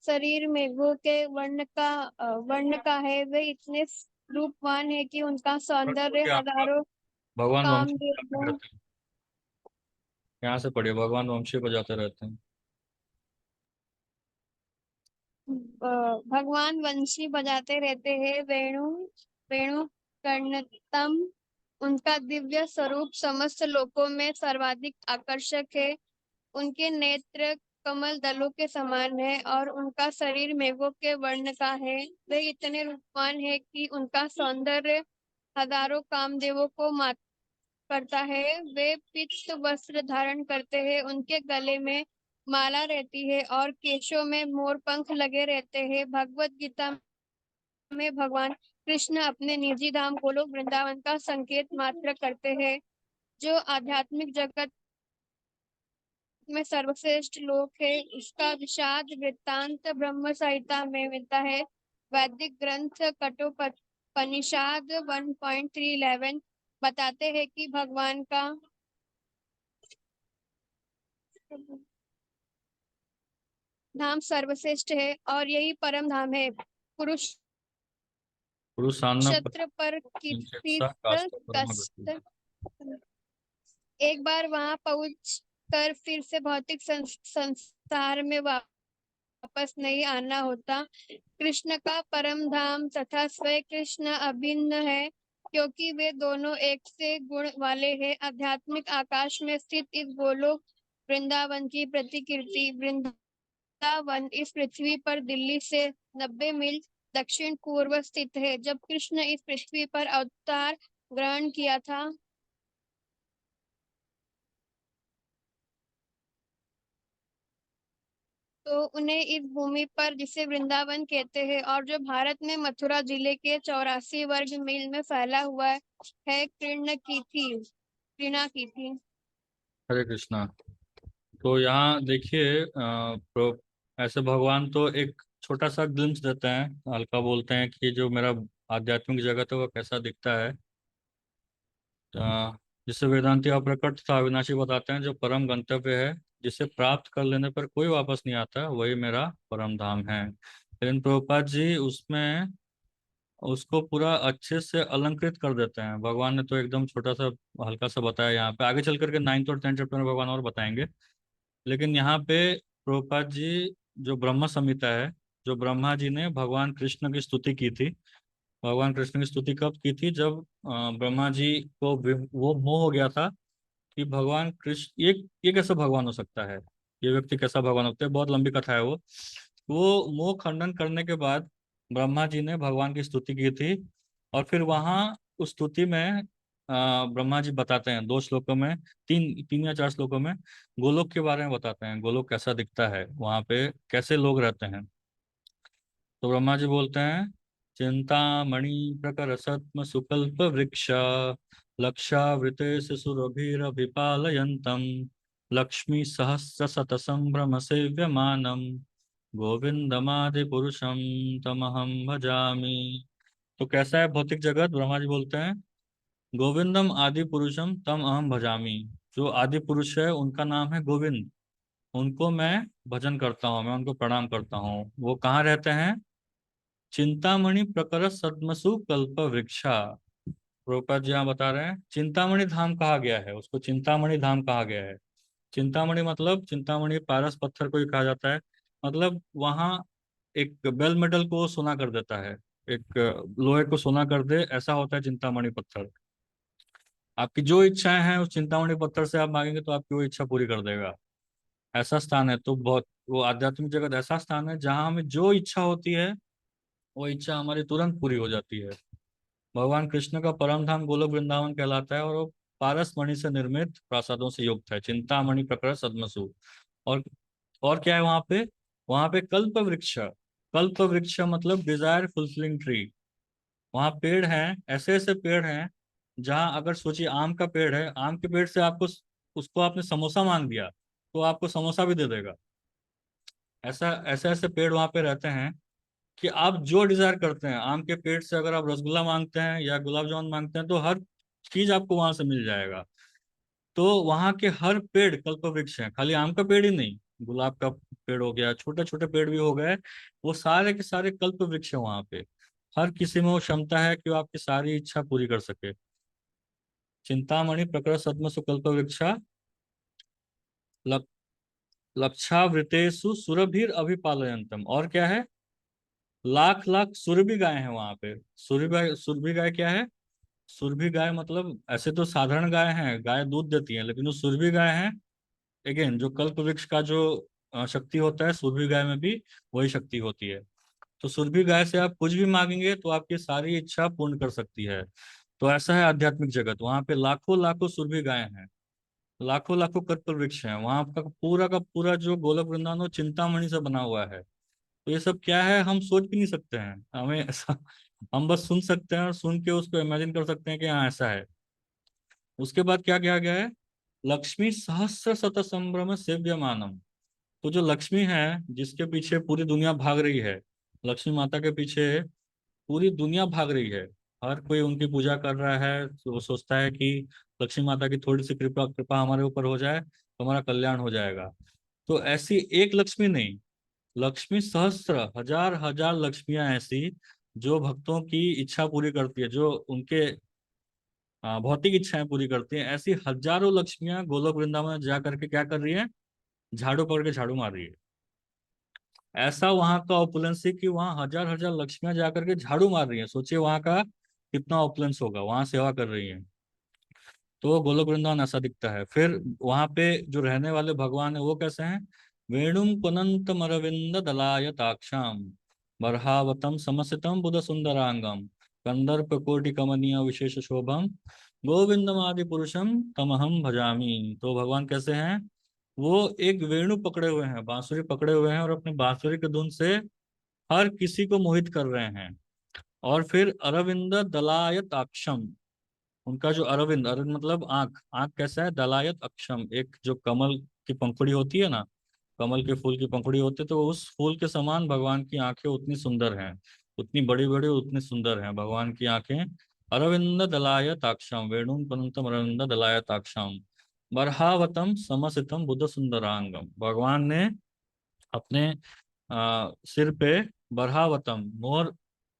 [SPEAKER 5] शरीर में वो के वर्ण का है। वे इतने रूपवान है कि उनका सौंदर्य
[SPEAKER 1] क्या आपका?
[SPEAKER 5] हजारों
[SPEAKER 1] भगवान वंशी बजाते
[SPEAKER 5] कामदेवों
[SPEAKER 1] रहते हैं। यहाँ से पढ़िए, भगवान वंशी बजाते रहते हैं।
[SPEAKER 5] भगवान वंशी बजाते रहते हैं। वेणु वेणु कर्णतम उनका दिव्य स्वरूप समस्त लोकों में सर्वाधिक आकर्षक है। उनके नेत्र कमल दलों के समान है और उनका शरीर मेघों के वर्ण का है। वे इतने रूपवान है कि उनका सौंदर्य हजारों कामदेवों को मात करता है। वे पीत वस्त्र धारण करते हैं, उनके गले में माला रहती है और केशों में मोर पंख लगे रहते हैं। भगवत गीता में भगवान कृष्ण अपने निजी धाम गोलोक वृंदावन का संकेत मात्र करते हैं, जो आध्यात्मिक जगत में सर्वश्रेष्ठ लोक है। इसका विषाद वृत्तांत ब्रह्म संहिता में मिलता है। वैदिक ग्रंथ कठोपनिषद 1.311 बताते हैं कि भगवान का धाम सर्वश्रेष्ठ है और यही परम धाम है। कुरुक्षेत्र
[SPEAKER 1] पुरुषान्न
[SPEAKER 5] पर
[SPEAKER 1] प्रतीक्षा काष्ठ कर्मगति।
[SPEAKER 5] कष्ट एक बार वहां पहुंच कर फिर से भौतिक संसार में वापस नहीं आना होता। कृष्ण का परम धाम तथा स्वयं कृष्ण अभिन्न है, क्योंकि वे दोनों एक से गुण वाले हैं। आध्यात्मिक आकाश में स्थित इस गोलोक वृंदावन की प्रतिकृति वृंदावन इस पृथ्वी पर दिल्ली से 90 मील दक्षिण पूर्व स्थित है। जब कृष्ण इस पृथ्वी पर अवतार ग्रहण किया था, तो उन्हें इस भूमि पर, जिसे वृंदावन कहते हैं और जो भारत में मथुरा जिले के 84 वर्ग मील में फैला हुआ है, घृणा की थी।
[SPEAKER 1] हरे कृष्णा। तो यहाँ देखिए ऐसे भगवान तो एक छोटा सा ग्लिम्स देते हैं, हल्का बोलते हैं कि जो मेरा आध्यात्मिक जगत है वो कैसा दिखता है। जिसे वेदांती अप्रकट तथा अविनाशी बताते हैं, जो परम गंतव्य है, जिसे प्राप्त कर लेने पर कोई वापस नहीं आता, वही मेरा परम धाम है। लेकिन प्रभुपाद जी उसमें उसको पूरा अच्छे से अलंकृत कर देते हैं। भगवान ने तो एकदम छोटा सा हल्का सा बताया, यहाँ पे आगे चल करके 9th और 10th चैप्टर में भगवान और बताएंगे। लेकिन यहाँ पे प्रभुपाद जी जो ब्रह्म संहिता है, जो ब्रह्मा जी ने भगवान कृष्ण की स्तुति की थी, भगवान कृष्ण की स्तुति कब की थी, जब ब्रह्मा जी को वो मोह हो गया था कि भगवान कृष्ण ये कैसा भगवान हो सकता है, ये व्यक्ति कैसा भगवान होता है, बहुत लंबी कथा है वो मोह खंडन करने के बाद ब्रह्मा जी ने भगवान की स्तुति की थी। और फिर वहां उस स्तुति में ब्रह्मा जी बताते हैं 2 श्लोकों में, तीन तीन या 4 श्लोकों में गोलोक के बारे में बताते हैं, गोलोक कैसा दिखता है, वहां पे कैसे लोग रहते हैं। तो ब्रह्मा जी बोलते हैं, चिंतामणि प्रकर सत्म सुकल्प वृक्ष लक्षावृते सुरभिरभिपालयन्तम लक्ष्मी सहस्र शत संभ्रम सेव्यमानम गोविंदमादि पुरुषम तमहम भजामि। तो कैसा है भौतिक जगत, ब्रह्मा जी बोलते हैं, गोविंदम आदि पुरुषम तम अहम भजामि। जो आदि पुरुष है उनका नाम है गोविंद, उनको मैं भजन करता हूँ, मैं उनको प्रणाम करता हूँ। वो कहाँ रहते हैं, चिंतामणि प्रकर सद्मसु कल्प वृक्षा। प्रभुपाद जी यहाँ बता रहे हैं चिंतामणि धाम कहा गया है, उसको चिंतामणि धाम कहा गया है। चिंतामणि मतलब, चिंतामणि पारस पत्थर को ही कहा जाता है। मतलब वहाँ एक बेल मेटल को सोना कर देता है, एक लोहे को सोना कर दे, ऐसा होता है चिंतामणि पत्थर। आपकी जो इच्छाएं हैं उस चिंतामणि पत्थर से आप मांगेंगे तो आपकी वो इच्छा पूरी कर देगा। ऐसा स्थान है। तो बहुत वो आध्यात्मिक जगत ऐसा स्थान है जहाँ हमें जो इच्छा होती है वो इच्छा हमारी तुरंत पूरी हो जाती है। भगवान कृष्ण का परम धाम गोलोक वृंदावन कहलाता है और वो पारस मणि से निर्मित प्रासादों से युक्त है, चिंतामणि प्रकर सद्मसु। और और क्या है वहां पे, वहां पे कल्प वृक्ष, कल्प वृक्ष मतलब डिजायर फुलफिलिंग ट्री। वहां पेड़ हैं, ऐसे ऐसे पेड़ हैं जहां अगर सोचिए आम का पेड़ है, आम के पेड़ से आपको, उसको आपने समोसा मांग दिया तो आपको समोसा भी दे देगा। ऐसा ऐसे ऐसे पेड़ वहां पे रहते हैं कि आप जो डिजायर करते हैं, आम के पेड़ से अगर आप रसगुल्ला मांगते हैं या गुलाब जामुन मांगते हैं तो हर चीज आपको वहां से मिल जाएगा। तो वहां के हर पेड़ कल्प वृक्ष हैं, खाली आम का पेड़ ही नहीं, गुलाब का पेड़ हो गया, छोटे छोटे पेड़ भी हो गए, वो सारे के सारे कल्प वृक्ष हैं वहां पे। हर किसी में वो क्षमता है कि वो आपकी सारी इच्छा पूरी कर सके। चिंतामणि प्रकर सद्म सुकल्प वृक्षा लक्षावृतेषु सुरभिर अभिपालयंतम। और क्या है, लाख लाख सुरभि गाय हैं वहां पे। सुरभि गाय क्या है, सुरभि गाय मतलब ऐसे तो साधारण गाय हैं, गाय दूध देती हैं, लेकिन जो सुरभि गाय हैं, अगेन जो कल्प वृक्ष का जो शक्ति होता है, सुरभि गाय में भी वही शक्ति होती है। तो सुरभि गाय से आप कुछ भी मांगेंगे तो आपकी सारी इच्छा पूर्ण कर सकती है। तो ऐसा है आध्यात्मिक जगत, वहां पे लाखों लाखों सुरभि गाय हैं, लाखों लाखों कल्प वृक्ष हैं। वहां का पूरा जो गोलोक वृंदावन वो चिंतामणि से बना हुआ है। तो ये सब क्या है, हम सोच भी नहीं सकते हैं, हमें ऐसा, हम बस सुन सकते हैं और सुन के उसको इमेजिन कर सकते हैं कि हाँ ऐसा है। उसके बाद क्या किया गया है, लक्ष्मी सहस्र शत संभ्रम सेव्यमानम। तो जो लक्ष्मी है जिसके पीछे पूरी दुनिया भाग रही है, लक्ष्मी माता के पीछे पूरी दुनिया भाग रही है, हर कोई उनकी पूजा कर रहा है, तो वो सोचता है कि लक्ष्मी माता की थोड़ी सी कृपा कृपा हमारे ऊपर हो जाए तो हमारा कल्याण हो जाएगा। तो ऐसी एक लक्ष्मी नहीं, लक्ष्मी सहस्त्र, हजार हजार लक्ष्मियां ऐसी जो भक्तों की इच्छा पूरी करती है, जो उनके भौतिक इच्छाएं पूरी करती हैं, ऐसी हजारों लक्ष्मियां गोलोक वृंदावन में जा करके क्या कर रही है, झाड़ू पकड़ के झाड़ू मार रही है। ऐसा वहां का ऑपुलेंस है कि वहां हजार हजार लक्ष्मियां जाकर के झाड़ू मार रही हैं। सोचिए वहां का कितना ऑपुलेंस होगा, वहां सेवा कर रही हैं। तो गोलोक वृंदावन ऐसा दिखता है। फिर वहां पे जो रहने वाले भगवान है वो कैसे हैं, वेणुम पुनंत मरविंद दलायताक्षाम बर्हावतम समसितम बुध सुंदरांगम कंदर्प कोटि कमनीय विशेष शोभम गोविंदम आदि पुरुषम तमहम भजामी। तो भगवान कैसे हैं, वो एक वेणु पकड़े हुए हैं, बांसुरी पकड़े हुए हैं, और अपने बांसुरी के धुन से हर किसी को मोहित कर रहे हैं। और फिर अरविंद दलायत अक्षम, उनका जो अरविंद, अरविंद मतलब आंख, आंख कैसा है, दलायत अक्षम, एक जो कमल की पंखुड़ी होती है ना, कमल के फूल की पंखुड़ी होती है, तो उस फूल के समान भगवान की आंखें उतनी सुंदर हैं, उतनी बड़ी बड़ी, उतनी सुंदर हैं भगवान की आंखें। अरविंद दलायताक्षम वेणुं पनंतम अरविंद दलायताक्षम बरहावतम समसितम बुद्ध सुंदरांगम। भगवान ने अपने सिर पे बरहावतम, मोर,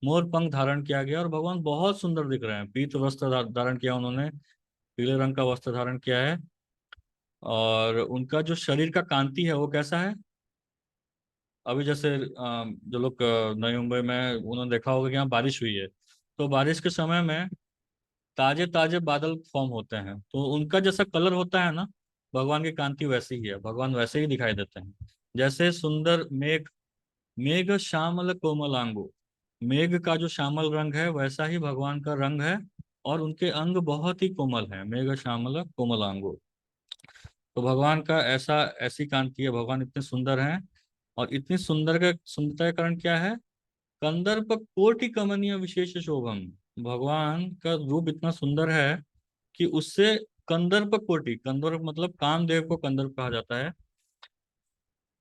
[SPEAKER 1] मोर पंख धारण किया गया, और भगवान बहुत सुंदर दिख रहे हैं। पीत वस्त्र धारण किया उन्होंने, पीले रंग का वस्त्र धारण किया है। और उनका जो शरीर का कांति है वो कैसा है, अभी जैसे जो लोग नई मुंबई में, उन्होंने देखा होगा कि यहाँ बारिश हुई है, तो बारिश के समय में ताजे ताजे बादल फॉर्म होते हैं, तो उनका जैसा कलर होता है ना, भगवान की कांति वैसी ही है, भगवान वैसे ही दिखाई देते हैं। जैसे सुंदर मेघ, मेघ श्यामल कोमलांगो, मेघ का जो श्यामल रंग है वैसा ही भगवान का रंग है, और उनके अंग बहुत ही कोमल है, मेघ श्यामल कोमलांगो। तो भगवान का ऐसा, ऐसी कांति है, भगवान इतने सुंदर हैं। और इतनी सुंदर का, सुंदरता का कारण क्या है, कंदर्प कोटि कमनीय विशेष शोभम, भगवान का रूप इतना सुंदर है कि उससे कंदर्प कोटि, कंदर्प मतलब कामदेव को कंदर्प कहा जाता है।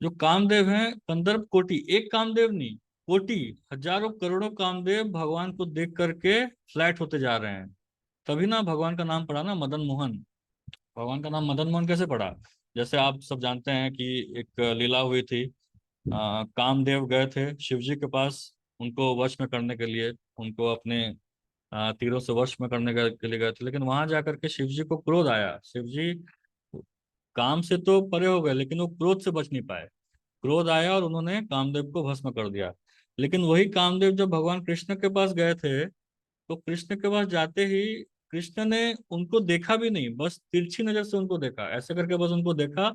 [SPEAKER 1] जो कामदेव हैं कंदर्प कोटि, एक कामदेव नहीं, कोटि, हजारों करोड़ों कामदेव भगवान को देख करके फ्लैट होते जा रहे हैं। तभी ना भगवान का नाम पड़ा ना मदन मोहन। भगवान का नाम मदन मोहन कैसे पड़ा, जैसे आप सब जानते हैं कि एक लीला हुई थी। कामदेव गए थे शिव जी के पास, उनको वश में करने के लिए, उनको अपने तीरों से वश में करने के लिए गए थे, लेकिन वहां जाकर के शिव जी को क्रोध आया। शिव जी काम से तो परे हो गए, लेकिन वो क्रोध से बच नहीं पाए। क्रोध आया और उन्होंने कामदेव को भस्म कर दिया। लेकिन वही कामदेव जब भगवान कृष्ण के पास गए थे, तो कृष्ण के पास जाते ही कृष्ण ने उनको देखा भी नहीं, बस तिरछी नजर से उनको देखा, ऐसे करके बस उनको देखा,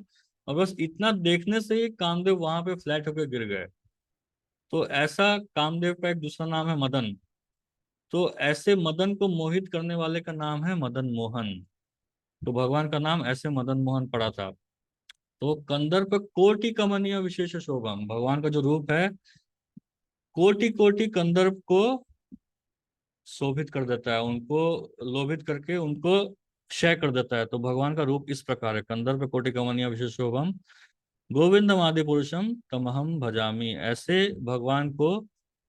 [SPEAKER 1] और बस इतना देखने से ही कामदेव वहां पे फ्लैट होकर गिर गए। तो ऐसा कामदेव का एक दूसरा नाम है मदन। तो ऐसे मदन को मोहित करने वाले का नाम है मदन मोहन। तो भगवान का नाम ऐसे मदन मोहन पड़ा था। तो कंदर्प कोटि कमनीय विशेष शोभम, भगवान का जो रूप है कोटि कोटि कंदर्प को शोभित कर देता है, उनको लोभित करके उनको क्षय कर देता है। तो भगवान का रूप इस प्रकार है, कंदर्प कोटि कमनीय विशेष शोभम गोविंदम आदि पुरुषम तमहम भजामी, ऐसे भगवान को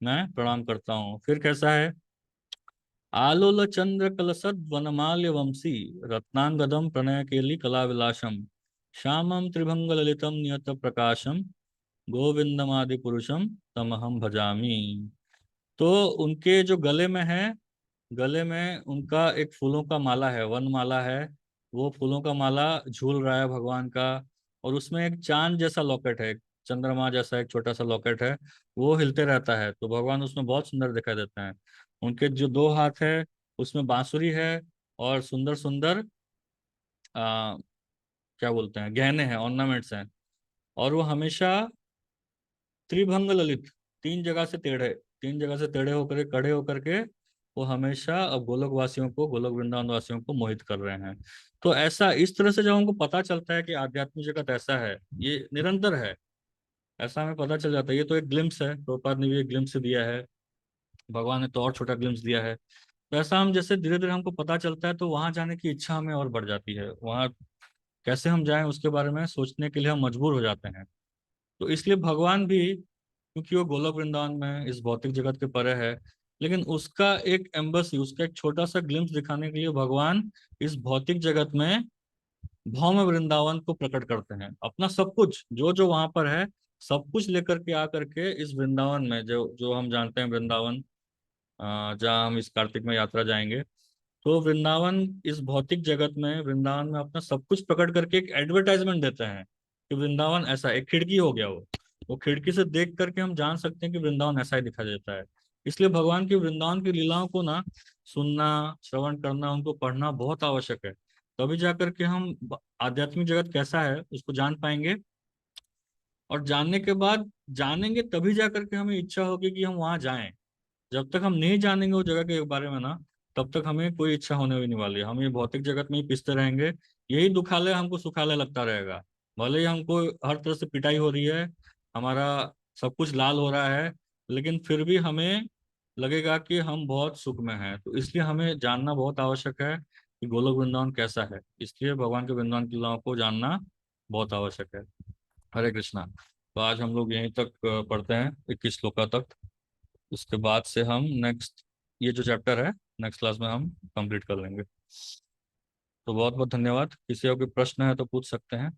[SPEAKER 1] मैं प्रणाम करता हूँ। फिर कैसा है, आलोल चंद्र कलसद वनमाल्य वंशी रत्नांगदम प्रणय केली कला विलासम श्यामम त्रिभंग ललितम नियत प्रकाशम गोविंदमादि पुरुषम तमहम भजामी। तो उनके जो गले में है, गले में उनका एक फूलों का माला है, वन माला है, वो फूलों का माला झूल रहा है भगवान का। और उसमें एक चांद जैसा लॉकेट है, एक चंद्रमा जैसा एक छोटा सा लॉकेट है, वो हिलते रहता है, तो भगवान उसमें बहुत सुंदर दिखाई देते हैं। उनके जो दो हाथ है उसमें बांसुरी है, और सुंदर सुंदर आ, क्या बोलते हैं, गहने हैं, ऑर्नामेंट्स हैं। और वो हमेशा त्रिभंग ललित, तीन जगह से टेढ़े, तीन जगह से टेढ़े होकर खड़े होकर के वो हमेशा अब गोलोक वासियों को, गोलोक वृंदावन वासियों को मोहित कर रहे हैं। तो ऐसा, इस तरह से जब हमको पता चलता है कि आध्यात्मिक जगत ऐसा है, ये निरंतर है, ऐसा हमें पता चल जाता है। ये तो एक ग्लिम्स है, प्रभुपाद ने भी एक ग्लिम्स दिया है, भगवान ने तो और छोटा ग्लिम्स दिया है। तो ऐसा हम जैसे धीरे धीरे हमको पता चलता है, तो वहां जाने की इच्छा हमें और बढ़ जाती है, वहां कैसे हम जाएं उसके बारे में सोचने के लिए हम मजबूर हो जाते हैं। तो इसलिए भगवान भी, क्योंकि वो गोलोक वृंदावन में इस भौतिक जगत के परे है, लेकिन उसका एक एम्बसी, उसका एक छोटा सा ग्लिम्स दिखाने के लिए भगवान इस भौतिक जगत में भौम वृंदावन को प्रकट करते हैं। अपना सब कुछ जो जो वहां पर है, सब कुछ लेकर के आकर के इस वृंदावन में, जो जो हम जानते हैं वृंदावन, जहाँ हम इस कार्तिक में यात्रा जाएंगे, तो वृंदावन, इस भौतिक जगत में वृंदावन में अपना सब कुछ प्रकट करके एक एडवर्टाइजमेंट देते हैं कि वृंदावन ऐसा, एक खिड़की हो गया वो खिड़की से देख करके हम जान सकते हैं कि वृंदावन ऐसा ही दिखा देता है। इसलिए भगवान की वृंदावन की लीलाओं को ना सुनना, श्रवण करना, उनको पढ़ना बहुत आवश्यक है। तभी जाकर के हम आध्यात्मिक जगत कैसा है उसको जान पाएंगे। और जानने के बाद, जानेंगे तभी जाकर के हमें इच्छा होगी कि हम वहां जाएं। जब तक हम नहीं जानेंगे उस जगह के बारे में ना, तब तक हमें कोई इच्छा होने भी नहीं वाली है। हम ये भौतिक जगत में ही पिसते रहेंगे, यही दुखालय हमको सुखालय लगता रहेगा। भले ही हमको हर तरह से पिटाई हो रही है, हमारा सब कुछ लाल हो रहा है, लेकिन फिर भी हमें लगेगा कि हम बहुत सुख में हैं। तो इसलिए हमें जानना बहुत आवश्यक है कि गोलोक वृंदावन कैसा है। इसलिए भगवान के वृंदावन की लीलाओं को जानना बहुत आवश्यक है। हरे कृष्णा। तो आज हम लोग यहीं तक पढ़ते हैं 21 श्लोका तक। उसके बाद से हम नेक्स्ट ये जो चैप्टर है नेक्स्ट क्लास में हम कंप्लीट कर लेंगे। तो बहुत बहुत धन्यवाद। किसी और कोई प्रश्न है तो पूछ सकते हैं।